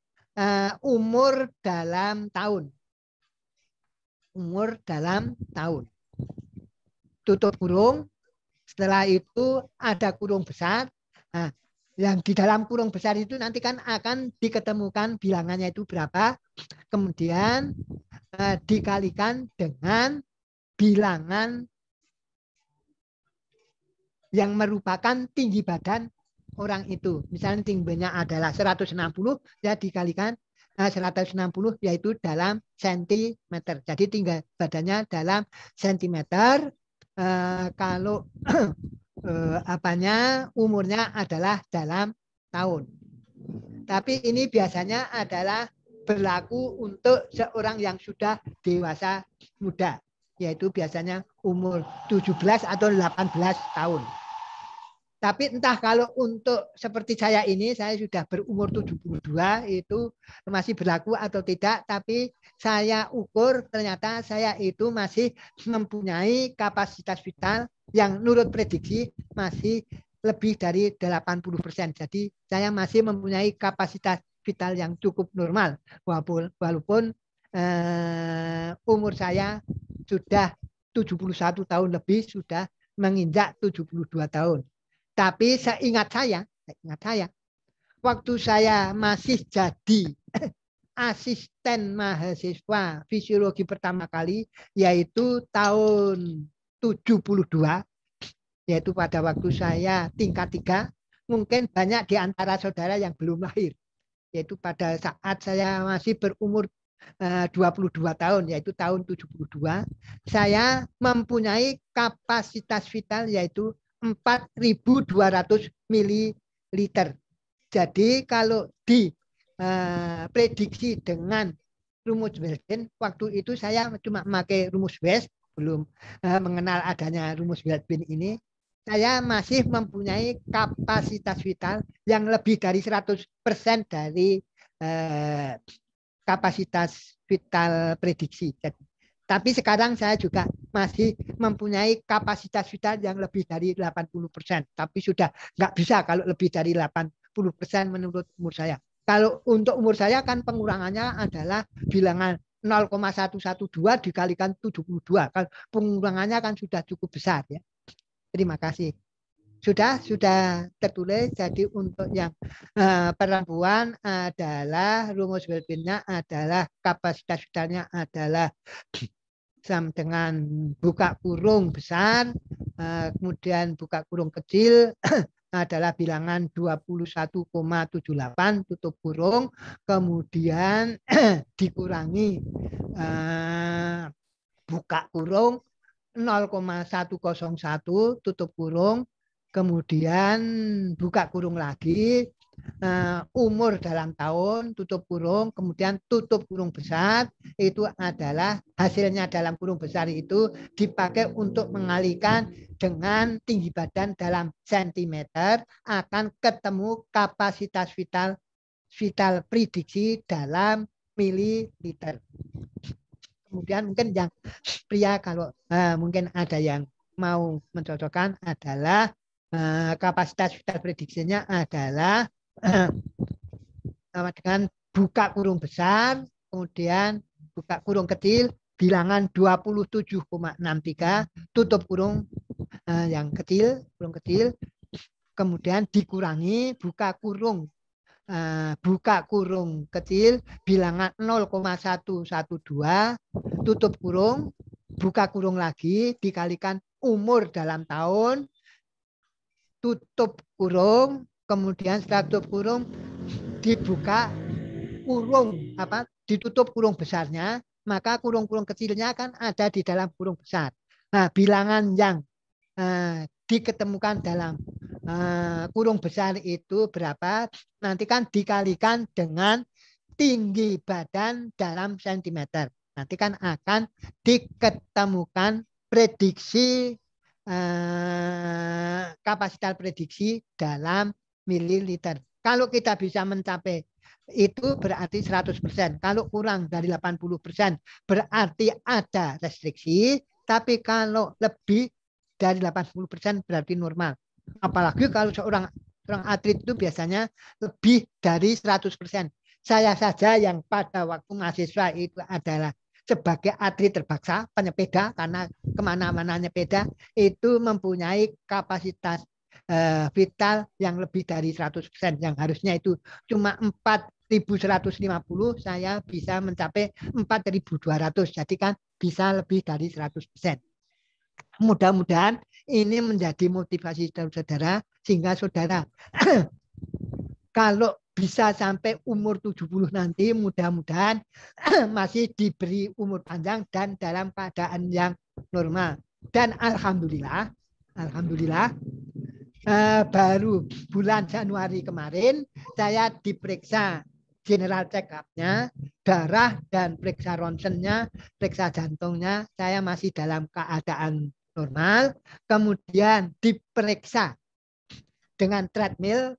umur dalam tahun. Umur dalam tahun. Tutup kurung. Setelah itu ada kurung besar. Nah, yang di dalam kurung besar itu nanti kan akan diketemukan bilangannya itu berapa. Kemudian dikalikan dengan bilangan yang merupakan tinggi badan orang itu. Misalnya tingginya adalah 160, ya dikalikan 160 yaitu dalam sentimeter. Jadi tinggi badannya dalam sentimeter. Kalau umurnya adalah dalam tahun. Tapi ini biasanya adalah berlaku untuk seorang yang sudah dewasa muda. Yaitu biasanya umur 17 atau 18 tahun. Tapi entah kalau untuk seperti saya ini, saya sudah berumur 72, itu masih berlaku atau tidak. Tapi saya ukur ternyata saya itu masih mempunyai kapasitas vital yang menurut prediksi masih lebih dari 80%. Jadi saya masih mempunyai kapasitas vital yang cukup normal. Walaupun umur saya sudah 71 tahun lebih, sudah menginjak 72 tahun. Tapi seingat saya, waktu saya masih jadi asisten mahasiswa fisiologi pertama kali, yaitu tahun 72, yaitu pada waktu saya tingkat 3, mungkin banyak di antara saudara yang belum lahir, yaitu pada saat saya masih berumur 22 tahun, yaitu tahun 72, saya mempunyai kapasitas vital yaitu 4.200 ml. Jadi kalau diprediksi dengan rumus Weldon, waktu itu saya cuma memakai rumus West, belum mengenal adanya rumus Weldon ini. Saya masih mempunyai kapasitas vital yang lebih dari 100% dari kapasitas vital prediksi. Tapi sekarang saya juga masih mempunyai kapasitas vital yang lebih dari 80%. Tapi sudah nggak bisa kalau lebih dari 80% menurut umur saya. Kalau untuk umur saya kan pengurangannya adalah bilangan 0,112 dikalikan 72. Kalau pengurangannya kan sudah cukup besar ya. Terima kasih. Sudah tertulis. Jadi untuk yang perempuan adalah rumus Weldon-nya adalah kapasitas vitalnya adalah sama dengan buka kurung besar, kemudian buka kurung kecil adalah bilangan 21,78 tutup kurung, kemudian dikurangi buka kurung 0,101 tutup kurung, kemudian buka kurung lagi, umur dalam tahun, tutup kurung, kemudian tutup kurung besar, itu adalah hasilnya dalam kurung besar itu dipakai untuk mengalikan dengan tinggi badan dalam sentimeter, akan ketemu kapasitas vital prediksi dalam mililiter. Kemudian mungkin yang pria kalau mungkin ada yang mau mencocokkan adalah kapasitas vital prediksinya adalah dengan buka kurung besar, kemudian buka kurung kecil, bilangan 27,63, tutup kurung yang kecil, kurung kecil, kemudian dikurangi buka kurung kecil bilangan 0,112 tutup kurung, buka kurung lagi dikalikan umur dalam tahun, tutup kurung, kemudian setelah tutup kurung dibuka kurung ditutup kurung besarnya, maka kurung-kurung kecilnya kan ada di dalam kurung besar. Nah, bilangan yang diketemukan dalam kurung besar itu berapa? Nanti kan dikalikan dengan tinggi badan dalam sentimeter. Nanti kan akan diketemukan prediksi kapasitas prediksi dalam mililiter. Kalau kita bisa mencapai itu berarti 100%. Kalau kurang dari 80% berarti ada restriksi. Tapi kalau lebih dari 80% berarti normal. Apalagi kalau seorang atlet itu biasanya lebih dari 100%. Saya saja yang pada waktu mahasiswa itu adalah sebagai atlet terpaksa penyepeda karena kemana-mana nyepeda itu mempunyai kapasitas vital yang lebih dari 100%, yang harusnya itu cuma 4.150, saya bisa mencapai 4.200, jadi kan bisa lebih dari 100%. Mudah-mudahan ini menjadi motivasi saudara sehingga saudara kalau bisa sampai umur 70 nanti mudah-mudahan masih diberi umur panjang dan dalam keadaan yang normal. Dan alhamdulillah baru bulan Januari kemarin saya diperiksa general check up-nya, darah dan periksa ronsennya, periksa jantungnya, saya masih dalam keadaan normal. Kemudian diperiksa dengan treadmill,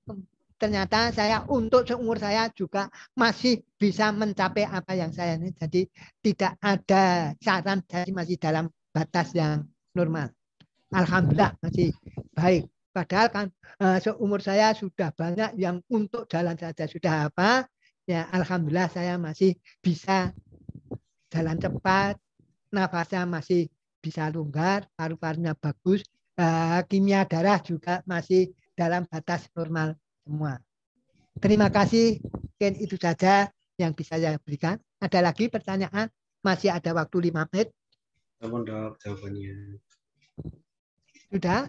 ternyata saya untuk seumur saya juga masih bisa mencapai apa yang saya ini. Jadi tidak ada saran, jadi masih dalam batas yang normal. Alhamdulillah masih baik. Padahal kan seumur saya sudah banyak yang untuk jalan saja sudah apa. Ya alhamdulillah saya masih bisa jalan cepat, nafasnya masih bisa longgar, paru-parunya bagus, kimia darah juga masih dalam batas normal semua. Terima kasih, mungkin itu saja yang bisa saya berikan. Ada lagi pertanyaan? Masih ada waktu 5 menit. Dok, jawabannya. Sudah?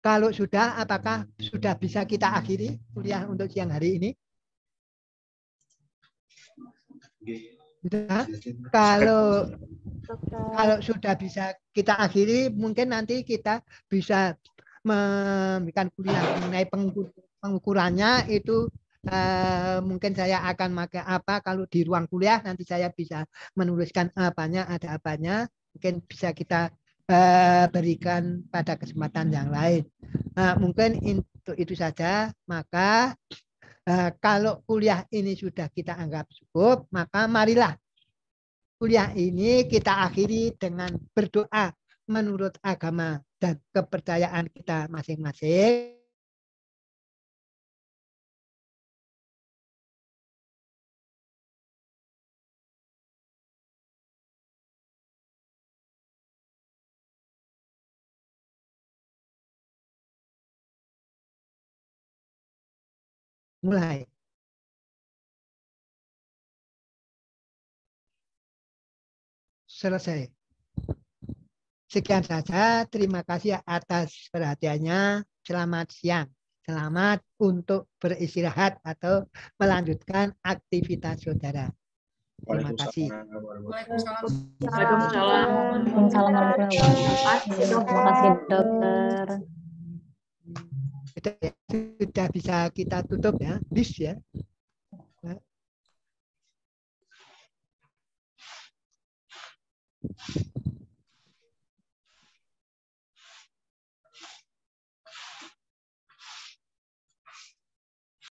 Kalau sudah, apakah sudah bisa kita akhiri kuliah untuk siang hari ini? Sudah? Kalau sudah bisa kita akhiri, mungkin nanti kita bisa memberikan kuliah mengenai pengukurannya itu. Mungkin saya akan pakai apa kalau di ruang kuliah nanti saya bisa menuliskan apanya, ada apanya, mungkin bisa kita berikan pada kesempatan yang lain. Mungkin untuk itu saja. Maka kalau kuliah ini sudah kita anggap cukup, maka marilah kuliah ini kita akhiri dengan berdoa menurut agama dan kepercayaan kita masing-masing. Mulai. Selesai. Sekian saja. Terima kasih atas perhatiannya. Selamat siang. Selamat untuk beristirahat atau melanjutkan aktivitas saudara. Terima kasih. Waalaikumsalam. Waalaikumsalam warahmatullahi wabarakatuh. Terima kasih dokter. Sudah bisa kita tutup ya, bis ya.